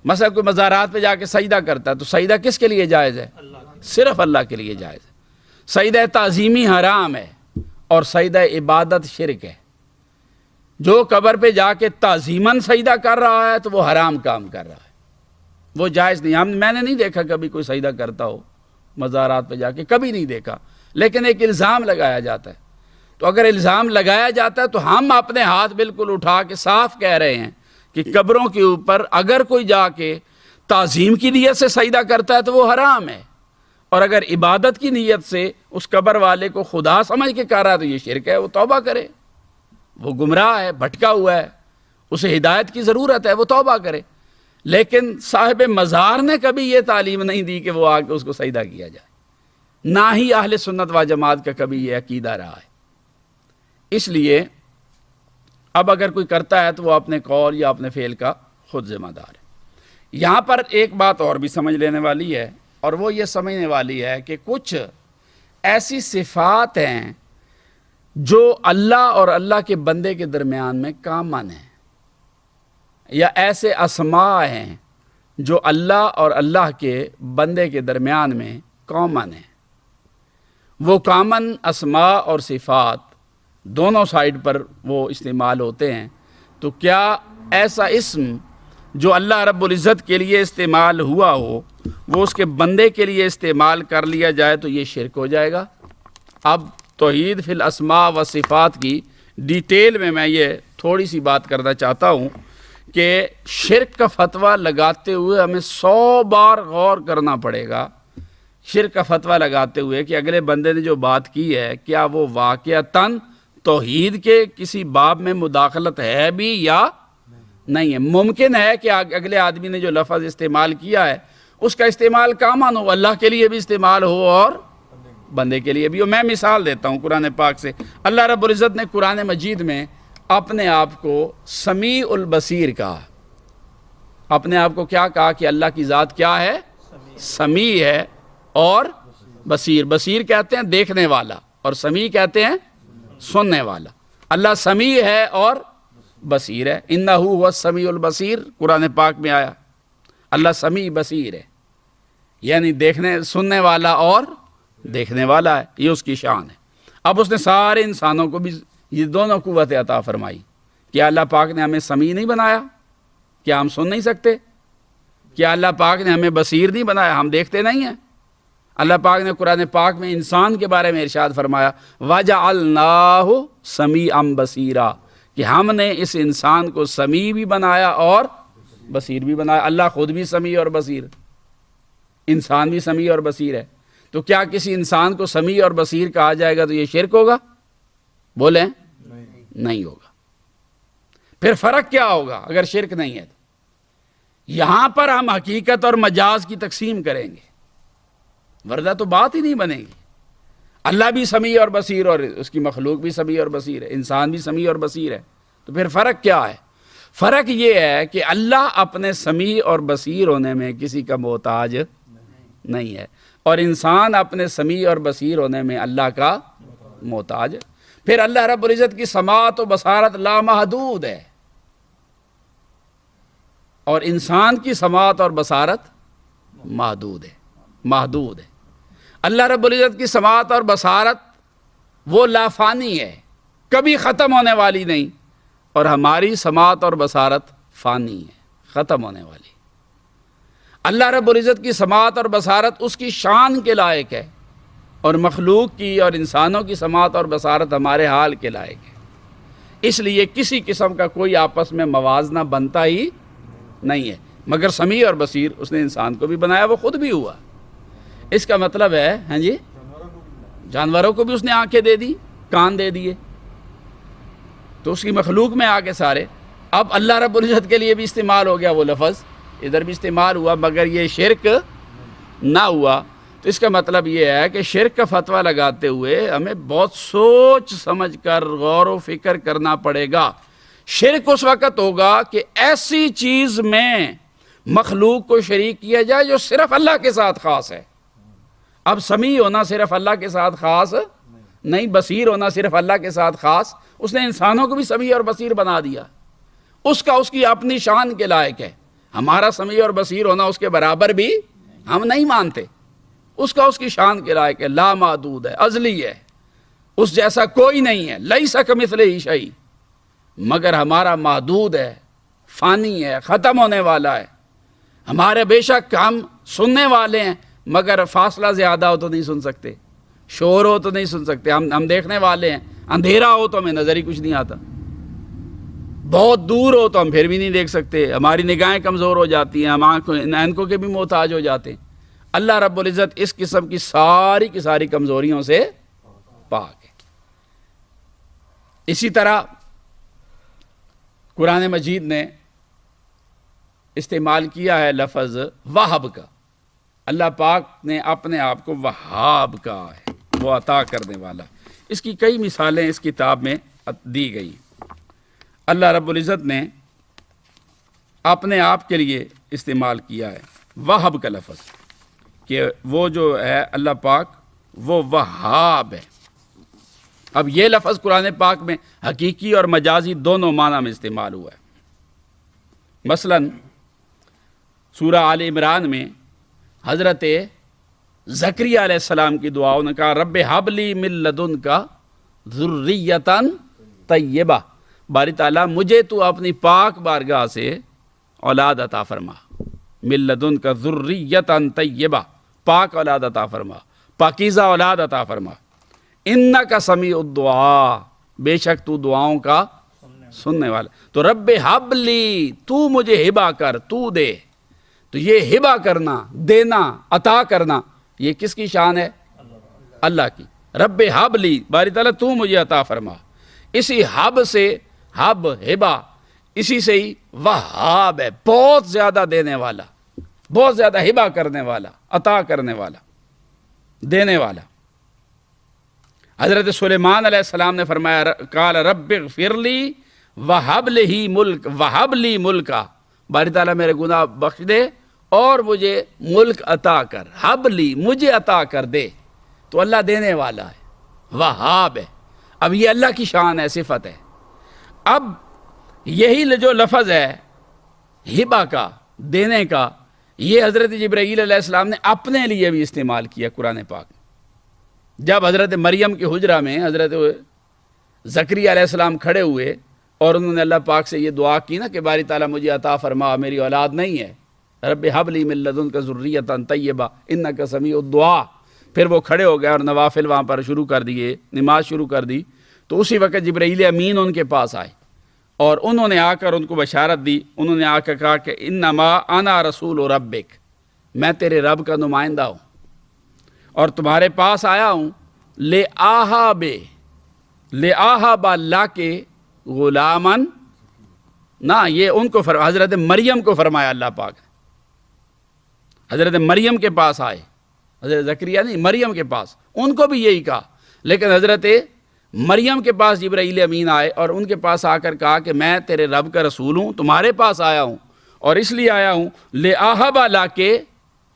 Speaker 1: مثلا کوئی مزارات پہ جا کے سجدہ کرتا ہے تو سجدہ کس کے لیے جائز ہے؟ صرف اللہ کے لیے جائز ہے. سجدہ تعظیمی حرام ہے اور سجدہ عبادت شرک ہے. جو قبر پہ جا کے تعظیماً سجدہ کر رہا ہے تو وہ حرام کام کر رہا ہے, وہ جائز نہیں. میں نے نہیں دیکھا کبھی کوئی سجدہ کرتا ہو مزارات پہ جا کے, کبھی نہیں دیکھا, لیکن ایک الزام لگایا جاتا ہے. تو اگر الزام لگایا جاتا ہے تو ہم اپنے ہاتھ بالکل اٹھا کے صاف کہہ رہے ہیں کہ قبروں کے اوپر اگر کوئی جا کے تعظیم کی نیت سے سجدہ کرتا ہے تو وہ حرام ہے, اور اگر عبادت کی نیت سے اس قبر والے کو خدا سمجھ کے کر رہا ہے تو یہ شرک ہے. وہ توبہ کرے, وہ گمراہ ہے, بھٹکا ہوا ہے, اسے ہدایت کی ضرورت ہے, وہ توبہ کرے. لیکن صاحب مزار نے کبھی یہ تعلیم نہیں دی کہ وہ آ کے اس کو سجدہ کیا جائے, نہ ہی اہل سنت و جماعت کا کبھی یہ عقیدہ رہا ہے. اس لیے اب اگر کوئی کرتا ہے تو وہ اپنے قول یا اپنے فعل کا خود ذمہ دار ہے. یہاں پر ایک بات اور بھی سمجھ لینے والی ہے, اور وہ یہ سمجھنے والی ہے کہ کچھ ایسی صفات ہیں جو اللہ اور اللہ کے بندے کے درمیان میں کامن ہیں, یا ایسے اسماء ہیں جو اللہ اور اللہ کے بندے کے درمیان میں کامن ہیں. وہ کامن اسماء اور صفات دونوں سائڈ پر وہ استعمال ہوتے ہیں، تو کیا ایسا اسم جو اللہ رب العزت کے لیے استعمال ہوا ہو وہ اس کے بندے کے لیے استعمال کر لیا جائے تو یہ شرک ہو جائے گا؟ اب توحید فی الاسماء و صفات کی ڈیٹیل میں یہ تھوڑی سی بات کرنا چاہتا ہوں کہ شرک کا فتویٰ لگاتے ہوئے ہمیں 100 بار غور کرنا پڑے گا، شرک کا فتویٰ لگاتے ہوئے کہ اگلے بندے نے جو بات کی ہے کیا وہ واقعتاً توحید کے کسی باب میں مداخلت ہے بھی یا نہیں ہے۔ ممکن ہے کہ اگلے آدمی نے جو لفظ استعمال کیا ہے اس کا استعمال کامن ہو، اللہ کے لیے بھی استعمال ہو اور بندے کے لیے بھی ہو۔ میں مثال دیتا ہوں قرآن پاک سے۔ اللہ رب العزت نے قرآن مجید میں اپنے آپ کو سمیع البصیر کہا۔ اپنے آپ کو کیا کہا کہ اللہ کی ذات کیا ہے؟ سمیع ہے اور بصیر۔ بصیر کہتے ہیں دیکھنے والا اور سمیع کہتے ہیں سننے والا۔ اللہ سمیع ہے اور بصیر ہے۔ انہ هو السمیع البصیر قرآن پاک میں آیا۔ اللہ سمیع بصیر ہے، یعنی سننے والا اور دیکھنے والا ہے، یہ اس کی شان ہے۔ اب اس نے سارے انسانوں کو بھی یہ دونوں قوت عطا فرمائی۔ کیا اللہ پاک نے ہمیں سمیع نہیں بنایا؟ کیا ہم سن نہیں سکتے؟ کیا اللہ پاک نے ہمیں بصیر نہیں بنایا؟ ہم دیکھتے نہیں ہیں؟ اللہ پاک نے قرآن پاک میں انسان کے بارے میں ارشاد فرمایا وَجَعَلْنَاهُ سَمِيعًا بَصِيرًا، کہ ہم نے اس انسان کو سمیع بھی بنایا اور بصیر بھی بنایا۔ اللہ خود بھی سمیع اور بصیر، انسان بھی سمیع اور بصیر ہے، تو کیا کسی انسان کو سمیع اور بصیر کہا جائے گا تو یہ شرک ہوگا؟ بولیں نہیں ہوگا۔ پھر فرق کیا ہوگا اگر شرک نہیں ہے تو؟ یہاں پر ہم حقیقت اور مجاز کی تقسیم کریں گے، ورنہ تو بات ہی نہیں بنے گی۔ اللہ بھی سمیع اور بصیر اور اس کی مخلوق بھی سمیع اور بصیر ہے، انسان بھی سمیع اور بصیر ہے، تو پھر فرق کیا ہے؟ فرق یہ ہے کہ اللہ اپنے سمیع اور بصیر ہونے میں کسی کا محتاج نہیں ہے، اور انسان اپنے سمیع اور بصیر ہونے میں اللہ کا محتاج ہے۔ پھر اللہ رب العزت کی سماعت و بصارت لامحدود ہے، اور انسان کی سماعت اور بصارت محدود ہے۔ اللہ رب العزت کی سماعت اور بصارت وہ لافانی ہے، کبھی ختم ہونے والی نہیں، اور ہماری سماعت اور بصارت فانی ہے، ختم ہونے والی۔ اللہ رب العزت کی سماعت اور بصارت اس کی شان کے لائق ہے، اور مخلوق کی اور انسانوں کی سماعت اور بصارت ہمارے حال کے لائق ہے۔ اس لیے کسی قسم کا کوئی آپس میں موازنہ بنتا ہی نہیں ہے، مگر سمیع اور بصیر اس نے انسان کو بھی بنایا، وہ خود بھی ہوا۔ اس کا مطلب ہے ہاں جی، جانوروں کو بھی اس نے آنکھیں دے دی، کان دے دیے، تو اس کی مخلوق میں آ کے سارے۔ اب اللہ رب العزت کے لیے بھی استعمال ہو گیا وہ لفظ، ادھر بھی استعمال ہوا، مگر یہ شرک نہ ہوا۔ تو اس کا مطلب یہ ہے کہ شرک کا فتویٰ لگاتے ہوئے ہمیں بہت سوچ سمجھ کر غور و فکر کرنا پڑے گا۔ شرک اس وقت ہوگا کہ ایسی چیز میں مخلوق کو شریک کیا جائے جو صرف اللہ کے ساتھ خاص ہے۔ اب سمیع ہونا صرف اللہ کے ساتھ خاص نہیں، بصیر ہونا صرف اللہ کے ساتھ خاص، اس نے انسانوں کو بھی سمیع اور بصیر بنا دیا، اس کی اپنی شان کے لائق ہے۔ ہمارا سمیع اور بصیر ہونا اس کے برابر بھی ہم نہیں مانتے، اس کی شان کے لائق ہے، لامحدود ہے، ازلی ہے، اس جیسا کوئی نہیں ہے، لیس کمثلہ شیء، مگر ہمارا محدود ہے، فانی ہے، ختم ہونے والا ہے۔ ہمارے بے شک ہم سننے والے ہیں، مگر فاصلہ زیادہ ہو تو نہیں سن سکتے، شور ہو تو نہیں سن سکتے، ہم دیکھنے والے ہیں، اندھیرا ہو تو ہمیں نظر ہی کچھ نہیں آتا، بہت دور ہو تو ہم پھر بھی نہیں دیکھ سکتے، ہماری نگاہیں کمزور ہو جاتی ہیں، ہم آنکھوں کے بھی محتاج ہو جاتے ہیں۔ اللہ رب العزت اس قسم کی ساری کمزوریوں سے پاک ہے۔ اسی طرح قرآن مجید نے استعمال کیا ہے لفظ وہب کا۔ اللہ پاک نے اپنے آپ کو وہاب کہا ہے، وہ عطا کرنے والا۔ اس کی کئی مثالیں اس کتاب میں دی گئی۔ اللہ رب العزت نے اپنے آپ کے لیے استعمال کیا ہے وہب کا لفظ، کہ وہ جو ہے اللہ پاک وہ وہاب ہے۔ اب یہ لفظ قرآن پاک میں حقیقی اور مجازی دونوں معنی میں استعمال ہوا ہے۔ مثلا سورہ آل عمران میں حضرت زکریا علیہ السلام کی دعا، انہوں نے کہا رب حب لی من لدنک ذریۃ طیبہ، باری تعالیٰ مجھے تو اپنی پاک بارگاہ سے اولاد عطا فرما، من لدنک ذریۃ طیبہ، پاک اولاد عطا فرما، پاکیزہ اولاد عطا فرما، انک سمیع الدعاء، بے شک تو دعاؤں کا سننے والا۔ تو رب حب لی، تو مجھے ہبا کر، تو دے۔ تو یہ ہبا کرنا، دینا، عطا کرنا، یہ کس کی شان ہے؟ اللہ کی۔ رب حب لی، باری تعالیٰ تو مجھے عطا فرما۔ اسی حب سے، حب ہبا، اسی سے ہی وہاب ہے، بہت زیادہ دینے والا، بہت زیادہ ہبا کرنے والا، عطا کرنے والا، دینے والا۔ حضرت سلیمان علیہ السلام نے فرمایا قال رب اغفر لی وہب لی ملک، وہب لی ملکا، باری تعالیٰ میرے گناہ بخش دے اور مجھے ملک عطا کر، حب لی، مجھے عطا کر دے۔ تو اللہ دینے والا ہے، وہاب ہے۔ اب یہ اللہ کی شان ہے، صفت ہے۔ اب یہی جو لفظ ہے ہبا کا، دینے کا، یہ حضرت جبرائیل علیہ السلام نے اپنے لیے بھی استعمال کیا قرآن پاک۔ جب حضرت مریم کے حجرہ میں حضرت زکریا علیہ السلام کھڑے ہوئے اور انہوں نے اللہ پاک سے یہ دعا کی نا کہ باری تعالیٰ مجھے عطا فرما، میری اولاد نہیں ہے، رب حب لی من لدنک ذریۃ طیبہ انک سمیع الدعاء، پھر وہ کھڑے ہو گئے اور نوافل وہاں پر شروع کر دیے، نماز شروع کر دی۔ تو اسی وقت جبرائیل امین ان کے پاس آئے اور انہوں نے آ کر ان کو بشارت دی۔ انہوں نے آ کر کہا کہ انما انا رسول ربک، میں تیرے رب کا نمائندہ ہوں اور تمہارے پاس آیا ہوں، لے آہاب لا کے غلامن، نہ یہ ان کو حضرت مریم کو فرمایا اللہ پاک، حضرت مریم کے پاس آئے، حضرت زکریا نہیں، مریم کے پاس، ان کو بھی یہی کہا، لیکن حضرت مریم کے پاس جبرائیل امین آئے اور ان کے پاس آ کر کہا کہ میں تیرے رب کا رسول ہوں، تمہارے پاس آیا ہوں اور اس لیے آیا ہوں لے آہب لا کے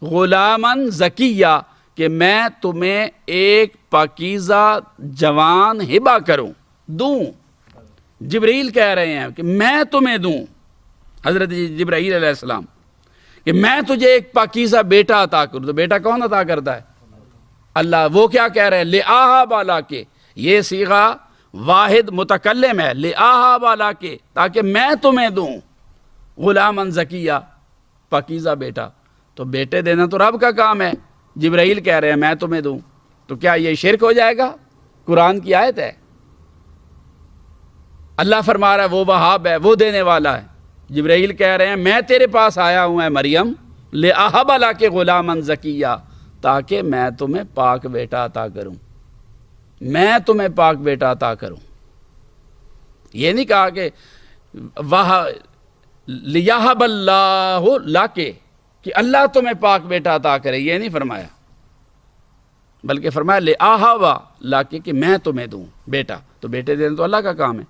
Speaker 1: غلامن زکیہ، کہ میں تمہیں ایک پاکیزہ جوان ہبا کروں، دوں۔ جبرائیل کہہ رہے ہیں کہ میں تمہیں دوں، حضرت جبرائیل علیہ السلام، کہ میں تجھے ایک پاکیزہ بیٹا عطا کروں۔ تو بیٹا کون عطا کرتا ہے؟ اللہ۔ وہ کیا کہہ رہے ہیں؟ لے آہب لا کے، یہ صیغہ واحد متکلم ہے، لے آہب لا کے، تاکہ میں تمہیں دوں غلامن زکیہ، پاکیزہ بیٹا۔ تو بیٹے دینا تو رب کا کام ہے، جبرائیل کہہ رہے ہیں میں تمہیں دوں، تو کیا یہ شرک ہو جائے گا؟ قرآن کی آیت ہے، اللہ فرما رہا ہے وہ وہاب ہے، وہ دینے والا ہے۔ جبرائیل کہہ رہے ہیں میں تیرے پاس آیا ہوں اے مریم، لے آہب لا کے غلامن زکیہ، تاکہ میں تمہیں پاک بیٹا عطا کروں، میں تمہیں پاک بیٹا عطا کروں۔ یہ نہیں کہا کہ لیہب اللہ لا کے، کہ اللہ تمہیں پاک بیٹا عطا کرے، یہ نہیں فرمایا، بلکہ فرمایا لے آہب لا کے، کہ میں تمہیں دوں بیٹا۔ تو بیٹے دینا تو اللہ کا کام ہے۔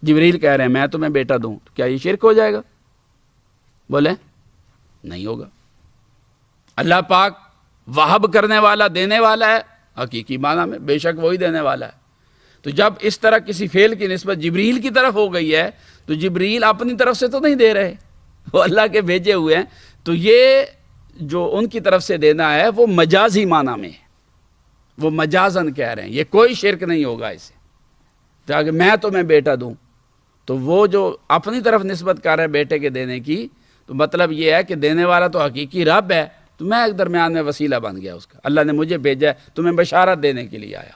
Speaker 1: جبریل کہہ رہے ہیں میں تمہیں بیٹا دوں، کیا یہ شرک ہو جائے گا؟ بولے نہیں ہوگا۔ اللہ پاک وہب کرنے والا، دینے والا ہے، حقیقی معنی میں بے شک وہی دینے والا ہے۔ تو جب اس طرح کسی فعل کی نسبت جبریل کی طرف ہو گئی ہے تو جبریل اپنی طرف سے تو نہیں دے رہے، وہ اللہ کے بھیجے ہوئے ہیں، تو یہ جو ان کی طرف سے دینا ہے وہ مجازی معنی میں ہے، وہ مجازن کہہ رہے ہیں، یہ کوئی شرک نہیں ہوگا اسے، تاکہ میں تمہیں بیٹا دوں۔ تو وہ جو اپنی طرف نسبت کر رہے بیٹے کے دینے کی، تو مطلب یہ ہے کہ دینے والا تو حقیقی رب ہے، تو میں ایک درمیان میں وسیلہ بن گیا اس کا، اللہ نے مجھے بھیجا ہے تمہیں بشارت دینے کے لیے آیا۔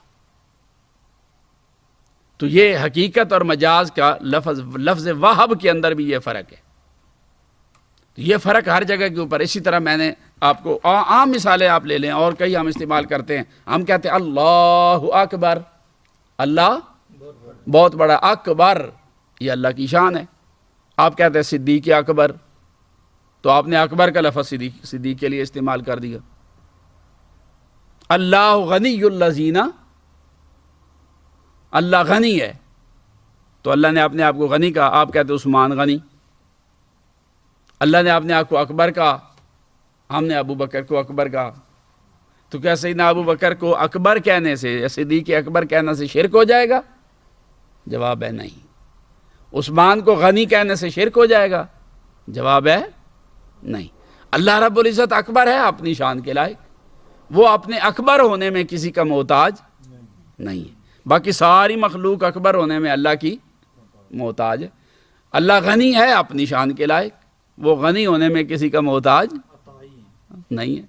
Speaker 1: تو یہ حقیقت اور مجاز کا لفظ وہب کے اندر بھی یہ فرق ہے۔ یہ فرق ہر جگہ کے اوپر۔ اسی طرح میں نے آپ کو عام مثالیں آپ لے لیں، اور کئی ہم استعمال کرتے ہیں، ہم کہتے ہیں اللہ اکبر، اللہ بہت بڑا، اکبر یہ اللہ کی شان ہے۔ آپ کہتے ہیں صدیق اکبر، تو آپ نے اکبر کا لفظ صدیق کے لیے استعمال کر دیا۔ اللہ غنی الذین، اللہ غنی ہے، تو اللہ نے اپنے آپ کو غنی کہا، آپ کہتے ہیں عثمان غنی۔ اللہ نے اپنے آپ کو اکبر کہا، ہم نے ابو بکر کو اکبر کہا، تو کیا سیدنا ابو بکر کو اکبر کہنے سے یا صدیق اکبر کہنے سے شرک ہو جائے گا؟ جواب ہے نہیں۔ عثمان کو غنی کہنے سے شرک ہو جائے گا؟ جواب ہے نہیں۔ اللہ رب العزت اکبر ہے اپنی شان کے لائق، وہ اپنے اکبر ہونے میں کسی کا محتاج نہیں ہے. باقی ساری مخلوق اکبر ہونے میں اللہ کی محتاج ہے. اللہ غنی ہے اپنی شان کے لائق، وہ غنی ہونے میں کسی کا محتاج نہیں ہے.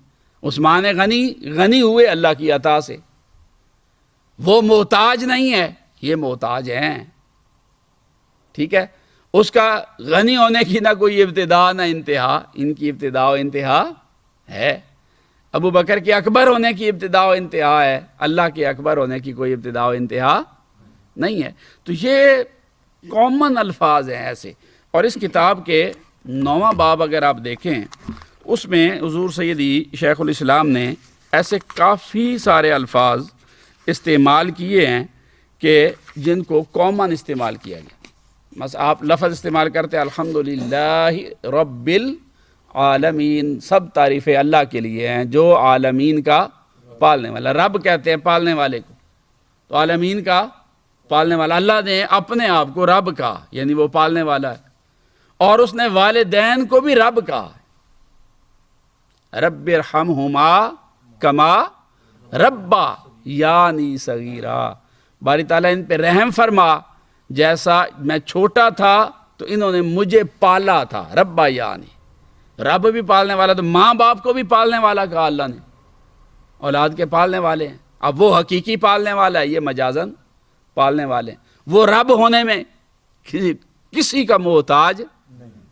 Speaker 1: عثمان غنی ہوئے اللہ کی عطا سے، وہ محتاج نہیں ہے، یہ محتاج ہیں. ٹھیک ہے، اس کا غنی ہونے کی نہ کوئی ابتدا نہ انتہا، ان کی ابتدا و انتہا ہے. ابو بکر کے اکبر ہونے کی ابتدا و انتہا ہے، اللہ کے اکبر ہونے کی کوئی ابتدا و انتہا نہیں ہے. تو یہ کامن الفاظ ہیں ایسے. اور اس کتاب کے 9واں باب اگر آپ دیکھیں، اس میں حضور سیدی شیخ الاسلام نے ایسے کافی سارے الفاظ استعمال کیے ہیں کہ جن کو کامن استعمال کیا گیا. بس آپ لفظ استعمال کرتے ہیں الحمدللہ رب العالمین، سب تعریفیں اللہ کے لیے ہیں جو عالمین کا پالنے والا. رب کہتے ہیں پالنے والے کو، تو عالمین کا پالنے والا. اللہ نے اپنے آپ کو رب کہا، یعنی وہ پالنے والا ہے. اور اس نے والدین کو بھی رب کہا، رب ارحمہما کما ربا یعنی صغیرا. باری تعالیٰ ان پہ رحم فرما، جیسا میں چھوٹا تھا تو انہوں نے مجھے پالا تھا. ربا یعنی رب بھی پالنے والا، تو ماں باپ کو بھی پالنے والا کہا اللہ نے. اولاد کے پالنے والے ہیں. اب وہ حقیقی پالنے والا ہے، یہ مجازن پالنے والے ہیں. وہ رب ہونے میں کسی کا محتاج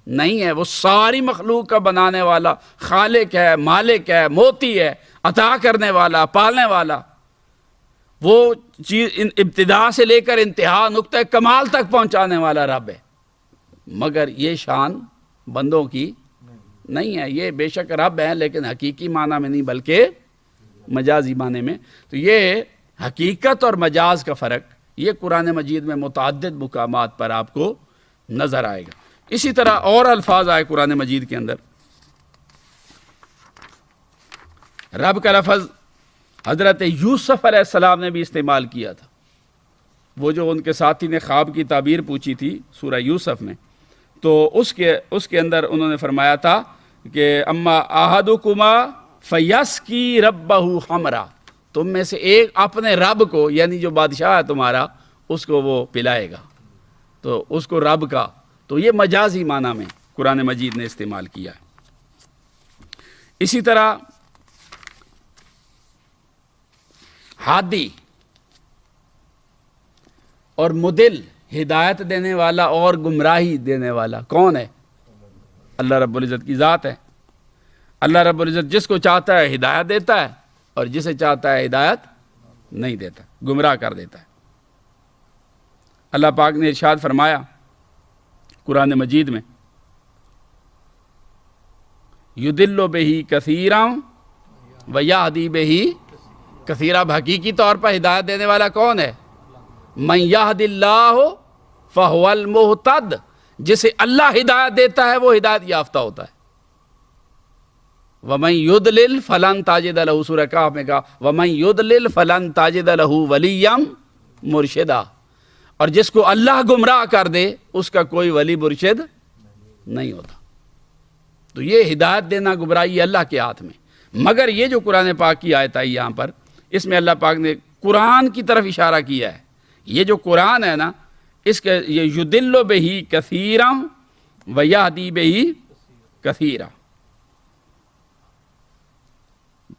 Speaker 1: نہیں ہے. وہ ساری مخلوق کا بنانے والا خالق ہے، مالک ہے، موتی ہے، عطا کرنے والا، پالنے والا. وہ چیز ابتدا سے لے کر انتہا نقطہ کمال تک پہنچانے والا رب ہے. مگر یہ شان بندوں کی نہیں ہے. یہ بے شک رب ہیں لیکن حقیقی معنی میں نہیں بلکہ مجازی معنی میں. تو یہ حقیقت اور مجاز کا فرق یہ قرآن مجید میں متعدد مقامات پر آپ کو نظر آئے گا. اسی طرح اور الفاظ آئے قرآن مجید کے اندر. رب کا لفظ حضرت یوسف علیہ السلام نے بھی استعمال کیا تھا. وہ جو ان کے ساتھی نے خواب کی تعبیر پوچھی تھی سورہ یوسف میں، تو اس کے اندر انہوں نے فرمایا تھا کہ اما احدکما فیسقی ربہ خمرا، تم میں سے ایک اپنے رب کو، یعنی جو بادشاہ ہے تمہارا، اس کو وہ پلائے گا. تو اس کو رب کا، تو یہ مجازی معنی میں قرآن مجید نے استعمال کیا ہے. اسی طرح ہادی اور مدل، ہدایت دینے والا اور گمراہی دینے والا کون ہے؟ اللہ رب العزت کی ذات ہے. اللہ رب العزت جس کو چاہتا ہے ہدایت دیتا ہے اور جسے چاہتا ہے ہدایت نہیں دیتا، گمراہ کر دیتا ہے. اللہ پاک نے ارشاد فرمایا قرآن مجید میں، یضل بہ کثیرا ویہدی بہ کثیرا. حقیقی طور پر ہدایت دینے والا کون ہے؟ من یہد اللہ فہو المہتد، جسے اللہ ہدایت دیتا ہے وہ ہدایت یافتہ ہوتا ہے. ومن یضلل فلن تجد لہ، سورہ کہف میں کہا ومن یضلل فلن تجد لہ ولیا مرشدا. اور جس کو اللہ گمراہ کر دے اس کا کوئی ولی مرشد نہیں ہوتا. تو یہ ہدایت دینا گمراہی اللہ کے ہاتھ میں. مگر یہ جو قرآن پاک کی آیت آئی یہاں پر، اس میں اللہ پاک نے قرآن کی طرف اشارہ کیا ہے. یہ جو قرآن ہے نا، اس کے یہ یضل بہ کثیرا ویہدی بہ کثیرا.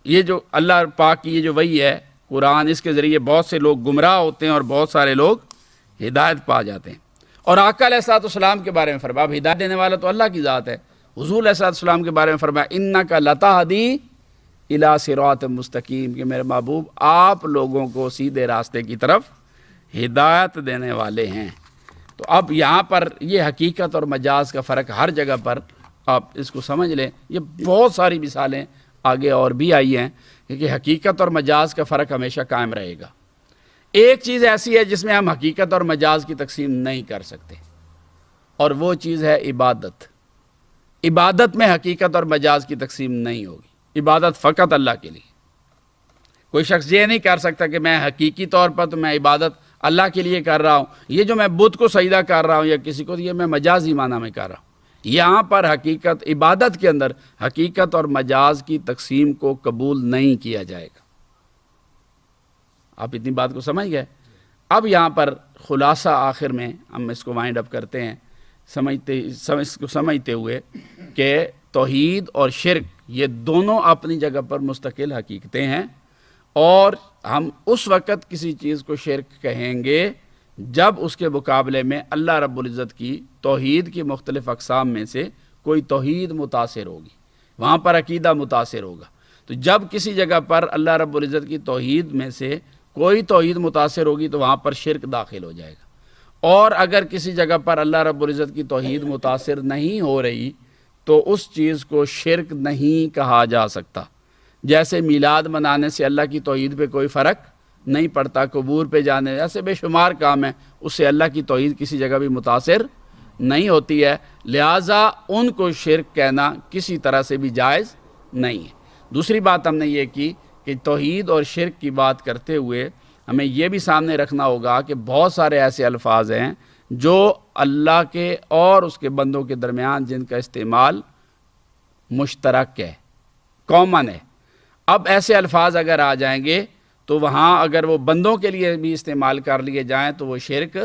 Speaker 1: یہ جو اللہ پاک کی یہ جو وحی ہے قرآن، اس کے ذریعے بہت سے لوگ گمراہ ہوتے ہیں اور بہت سارے لوگ ہدایت پا جاتے ہیں. اور آقا علیہ الصلوۃ والسلام کے بارے میں فرمایا، ہدایت دینے والا تو اللہ کی ذات ہے. حضور علیہ الصلوۃ والسلام کے بارے میں فرمایا انک لتہدی الی صراط مستقیم، کہ میرے محبوب آپ لوگوں کو سیدھے راستے کی طرف ہدایت دینے والے ہیں. تو اب یہاں پر یہ حقیقت اور مجاز کا فرق ہر جگہ پر آپ اس کو سمجھ لیں. یہ بہت ساری مثالیں آگے اور بھی آئی ہیں کہ حقیقت اور مجاز کا فرق ہمیشہ قائم رہے گا. ایک چیز ایسی ہے جس میں ہم حقیقت اور مجاز کی تقسیم نہیں کر سکتے، اور وہ چیز ہے عبادت. عبادت میں حقیقت اور مجاز کی تقسیم نہیں ہوگی. عبادت فقط اللہ کے لیے. کوئی شخص یہ نہیں کر سکتا کہ میں حقیقی طور پر تو میں عبادت اللہ کے لیے کر رہا ہوں، یہ جو میں بت کو سجدہ کر رہا ہوں یا کسی کو، یہ میں مجازی معنی میں کر رہا ہوں. یہاں پر حقیقت عبادت کے اندر حقیقت اور مجاز کی تقسیم کو قبول نہیں کیا جائے گا۔ آپ اتنی بات کو سمجھ گئے؟ اب یہاں پر خلاصہ آخر میں ہم اس کو وائنڈ اپ کرتے ہیں سمجھتے ہوئے کہ توحید اور شرک یہ دونوں اپنی جگہ پر مستقل حقیقتیں ہیں، اور ہم اس وقت کسی چیز کو شرک کہیں گے جب اس کے مقابلے میں اللہ رب العزت کی توحید کی مختلف اقسام میں سے کوئی توحید متاثر ہوگی، وہاں پر عقیدہ متاثر ہوگا۔ تو جب کسی جگہ پر اللہ رب العزت کی توحید میں سے کوئی توحید متاثر ہوگی تو وہاں پر شرک داخل ہو جائے گا، اور اگر کسی جگہ پر اللہ رب العزت کی توحید متاثر نہیں ہو رہی تو اس چیز کو شرک نہیں کہا جا سکتا۔ جیسے میلاد منانے سے اللہ کی توحید پہ کوئی فرق نہیں پڑتا، قبور پہ جانے ایسے بے شمار کام ہیں، اس سے اللہ کی توحید کسی جگہ بھی متاثر نہیں ہوتی ہے، لہٰذا ان کو شرک کہنا کسی طرح سے بھی جائز نہیں ہے۔ دوسری بات ہم نے یہ کی کہ توحید اور شرک کی بات کرتے ہوئے ہمیں یہ بھی سامنے رکھنا ہوگا کہ بہت سارے ایسے الفاظ ہیں جو اللہ کے اور اس کے بندوں کے درمیان جن کا استعمال مشترک ہے، کامن ہے۔ اب ایسے الفاظ اگر آ جائیں گے تو وہاں اگر وہ بندوں کے لیے بھی استعمال کر لیے جائیں تو وہ شرک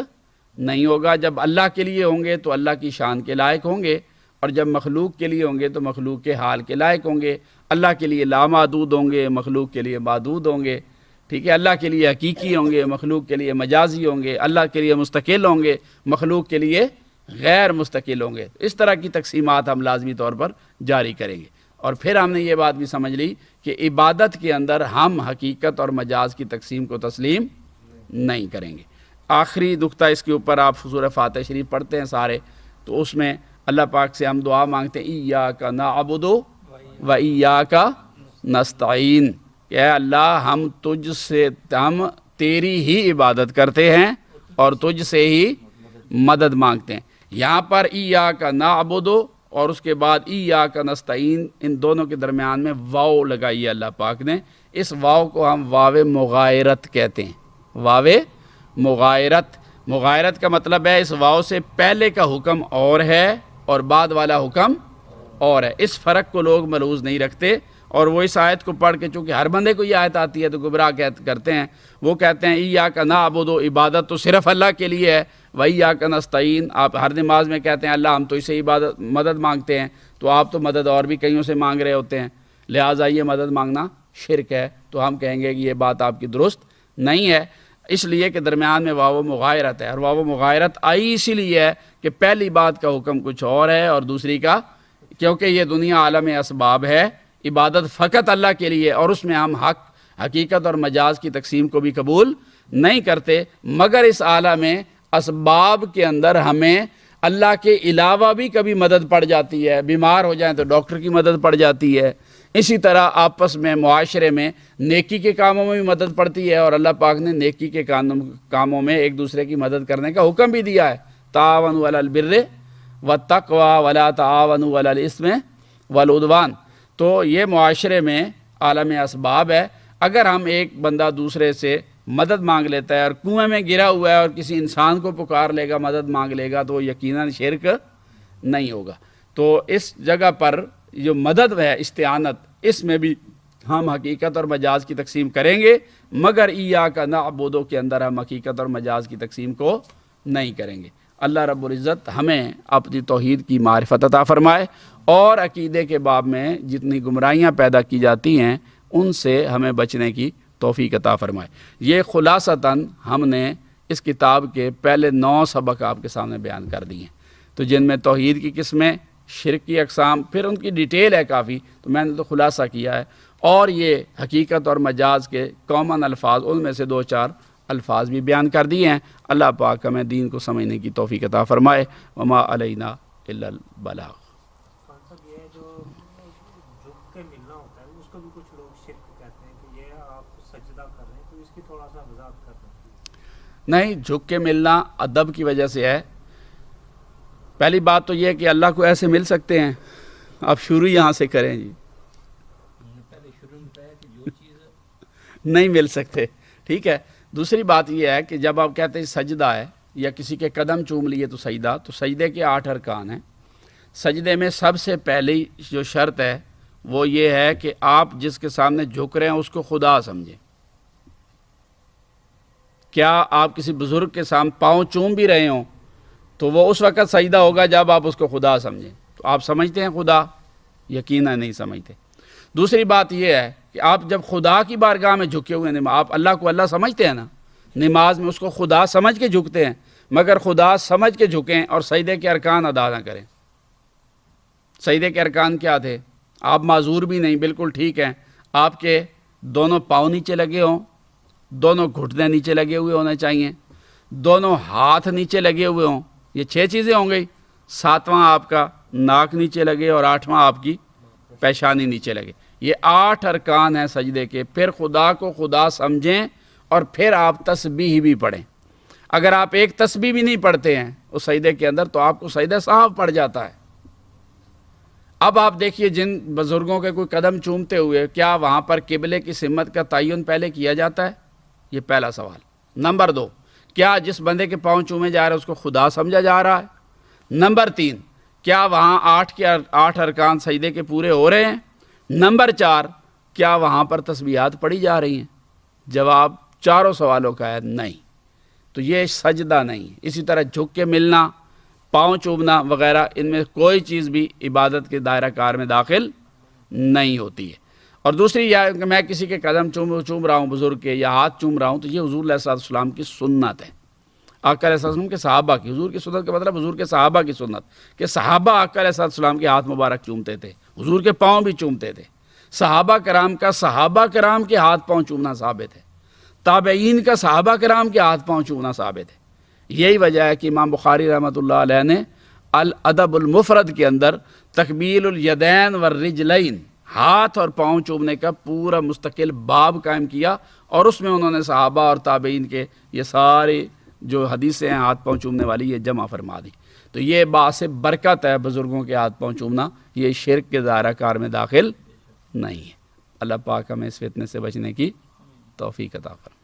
Speaker 1: نہیں ہوگا۔ جب اللہ کے لیے ہوں گے تو اللہ کی شان کے لائق ہوں گے، اور جب مخلوق کے لیے ہوں گے تو مخلوق کے حال کے لائق ہوں گے۔ اللہ کے لیے لامحدود ہوں گے، مخلوق کے لیے محدود ہوں گے، ٹھیک ہے۔ اللہ کے لیے حقیقی ہوں گے، مخلوق کے لیے مجازی ہوں گے۔ اللہ کے لیے مستقل ہوں گے، مخلوق کے لیے غیر مستقل ہوں گے۔ اس طرح کی تقسیمات ہم لازمی طور پر جاری کریں گے۔ اور پھر ہم نے یہ بات بھی سمجھ لی کہ عبادت کے اندر ہم حقیقت اور مجاز کی تقسیم کو تسلیم نہیں کریں گے۔ آخری نقطہ اس کے اوپر آپ سورہ فاتحہ شریف پڑھتے ہیں سارے، تو اس میں اللہ پاک سے ہم دعا مانگتے ہیں ایاک نعبد و ایاک نستعین، کہ اے اللہ ہم تیری ہی عبادت کرتے ہیں اور تجھ سے ہی مدد مانگتے ہیں۔ یہاں پر ایاک نعبد اور اس کے بعد ایاک نستعین، ان دونوں کے درمیان میں واو لگائی ہے اللہ پاک نے۔ اس واو کو ہم واو مغایرت کہتے ہیں۔ واو مغایرت، مغایرت کا مطلب ہے اس واو سے پہلے کا حکم اور ہے اور بعد والا حکم اور ہے۔ اس فرق کو لوگ ملحوظ نہیں رکھتے، اور وہ اس آیت کو پڑھ کے چونکہ ہر بندے کو یہ آیت آتی ہے تو گمراہ کرتے ہیں۔ وہ کہتے ہیں ایاک نعبد، عبادت تو صرف اللہ کے لیے ہے، و ایاک نستعین، آپ ہر نماز میں کہتے ہیں اللہ ہم تو اسے عبادت مدد مانگتے ہیں، تو آپ تو مدد اور بھی کئیوں سے مانگ رہے ہوتے ہیں، لہٰذا یہ مدد مانگنا شرک ہے۔ تو ہم کہیں گے کہ یہ بات آپ کی درست نہیں ہے، اس لیے کہ درمیان میں واو مغایرت ہے، اور واو مغایرت آئی اسی لیے ہے کہ پہلی بات کا حکم کچھ اور ہے اور دوسری کا، کیونکہ یہ دنیا عالم اسباب ہے، عبادت فقط اللہ کے لیے، اور اس میں ہم حقیقت اور مجاز کی تقسیم کو بھی قبول نہیں کرتے، مگر اس عالم میں اسباب کے اندر ہمیں اللہ کے علاوہ بھی کبھی مدد پڑ جاتی ہے، بیمار ہو جائیں تو ڈاکٹر کی مدد پڑ جاتی ہے، اسی طرح آپس میں معاشرے میں نیکی کے کاموں میں بھی مدد پڑتی ہے، اور اللہ پاک نے نیکی کے کاموں میں ایک دوسرے کی مدد کرنے کا حکم بھی دیا ہے، تعاونوا علی البر والتقوی ولا تعاونوا علی الاثم والعدوان۔ تو یہ معاشرے میں عالم اسباب ہے، اگر ہم ایک بندہ دوسرے سے مدد مانگ لیتا ہے اور کنویں میں گرا ہوا ہے اور کسی انسان کو پکار لے گا، مدد مانگ لے گا، تو وہ یقیناً شرک نہیں ہوگا۔ تو اس جگہ پر جو مدد ہے استعانت، اس میں بھی ہم حقیقت اور مجاز کی تقسیم کریں گے، مگر ایاک نعبد کے اندر ہم حقیقت اور مجاز کی تقسیم کو نہیں کریں گے۔ اللہ رب العزت ہمیں اپنی توحید کی معرفت عطا فرمائے، اور عقیدے کے باب میں جتنی گمراہیاں پیدا کی جاتی ہیں ان سے ہمیں بچنے کی توفیق عطا فرمائے۔ یہ خلاصتاً ہم نے اس کتاب کے پہلے 9 سبق آپ کے سامنے بیان کر دی ہیں، تو جن میں توحید کی قسمیں، شرک کی اقسام، پھر ان کی ڈیٹیل ہے کافی، تو میں نے تو خلاصہ کیا ہے، اور یہ حقیقت اور مجاز کے کامن الفاظ، ان میں سے 2-4 الفاظ بھی بیان کر دیے ہیں۔ اللہ پاک ہمیں دین کو سمجھنے کی توفیق عطا فرمائے۔ وما علینا الا البلاغ۔
Speaker 2: یہ جو جھک کے ملنا ہوتا ہے اس کو بھی کچھ لوگ شرک کہتے ہیں کہ یہ آپ سجدہ کر رہے ہیں، تو اس کی تھوڑا سا وضاحت کر دیں۔
Speaker 1: نہیں، جھک کے ملنا ادب کی وجہ سے ہے۔ پہلی بات تو یہ ہے کہ اللہ کو ایسے مل سکتے ہیں، آپ شروع یہاں سے کریں جی، نہیں مل سکتے، ٹھیک ہے۔ دوسری بات یہ ہے کہ جب آپ کہتے ہیں سجدہ ہے یا کسی کے قدم چوم لیے تو سجدہ، تو سجدے کے 8 ارکان ہیں، سجدے میں سب سے پہلی جو شرط ہے وہ یہ ہے کہ آپ جس کے سامنے جھک رہے ہیں اس کو خدا سمجھیں۔ کیا آپ کسی بزرگ کے سامنے پاؤں چوم بھی رہے ہوں تو وہ اس وقت سجدہ ہوگا جب آپ اس کو خدا سمجھیں۔ تو آپ سمجھتے ہیں خدا؟ یقیناً نہیں سمجھتے۔ دوسری بات یہ ہے کہ آپ جب خدا کی بارگاہ میں جھکے ہوئے ہیں، آپ اللہ کو اللہ سمجھتے ہیں نا، نماز میں اس کو خدا سمجھ کے جھکتے ہیں، مگر خدا سمجھ کے جھکیں اور سجدے کے ارکان ادا نہ کریں۔ سجدے کے ارکان کیا تھے؟ آپ معذور بھی نہیں، بالکل ٹھیک ہیں، آپ کے دونوں پاؤں نیچے لگے ہوں، دونوں گھٹنے نیچے لگے ہوئے ہونے چاہیے، دونوں ہاتھ نیچے لگے ہوئے ہوں، یہ 6 چیزیں ہوں گئی۔ 7واں آپ کا ناک نیچے لگے اور 8واں آپ کی پیشانی نیچے لگے۔ یہ 8 ارکان ہیں سجدے کے۔ پھر خدا کو خدا سمجھیں اور پھر آپ تسبیح بھی پڑھیں۔ اگر آپ ایک تسبیح بھی نہیں پڑھتے ہیں اس سجدے کے اندر تو آپ کو سجدہ صاحب پڑ جاتا ہے۔ اب آپ دیکھیے جن بزرگوں کے کوئی قدم چومتے ہوئے کیا وہاں پر قبلے کی سمت کا تعین پہلے کیا جاتا ہے؟ یہ پہلا سوال۔ نمبر 2، کیا جس بندے کے پاؤں چومے جا رہے ہیں اس کو خدا سمجھا جا رہا ہے؟ نمبر 3، کیا وہاں 8 ارکان سجدے کے پورے ہو رہے ہیں؟ نمبر 4، کیا وہاں پر تسبیحات پڑھی جا رہی ہیں؟ جواب چاروں سوالوں کا ہے نہیں۔ تو یہ سجدہ نہیں۔ اسی طرح جھک کے ملنا، پاؤں چومنا وغیرہ، ان میں کوئی چیز بھی عبادت کے دائرہ کار میں داخل نہیں ہوتی ہے۔ اور دوسری یہ کہ میں کسی کے قدم چوم رہا ہوں بزرگ کے یا ہاتھ چوم رہا ہوں تو یہ حضور علیہ السلام کی سنت ہے، آقا علیہ السلام کے صحابہ کی۔ حضور کی سنت کا مطلب حضور کے صحابہ کی سنت، کہ صحابہ آقا علیہ السلام کے ہاتھ مبارک چومتے تھے، حضور کے پاؤں بھی چومتے تھے۔ صحابہ کرام کا صحابہ کرام کے ہاتھ پاؤں چومنا ثابت ہے، تابعین کا صحابہ کرام کے ہاتھ پاؤں چومنا ثابت ہے۔ یہی وجہ ہے کہ امام بخاری رحمۃ اللہ علیہ نے الادب المفرد کے اندر تقبیل الیدین والرجلین، ہاتھ اور پاؤں چومنے کا پورا مستقل باب قائم کیا، اور اس میں انہوں نے صحابہ اور تابعین کے یہ سارے جو حدیثیں ہیں ہاتھ پاؤں چومنے والی یہ جمع فرما دی۔ تو یہ باعث برکت ہے بزرگوں کے ہاتھ پاؤں چومنا، یہ شرک کے دائرہ کار میں داخل نہیں ہے۔ اللہ پاک ہمیں اس فتنے سے بچنے کی توفیق عطا فرمائے۔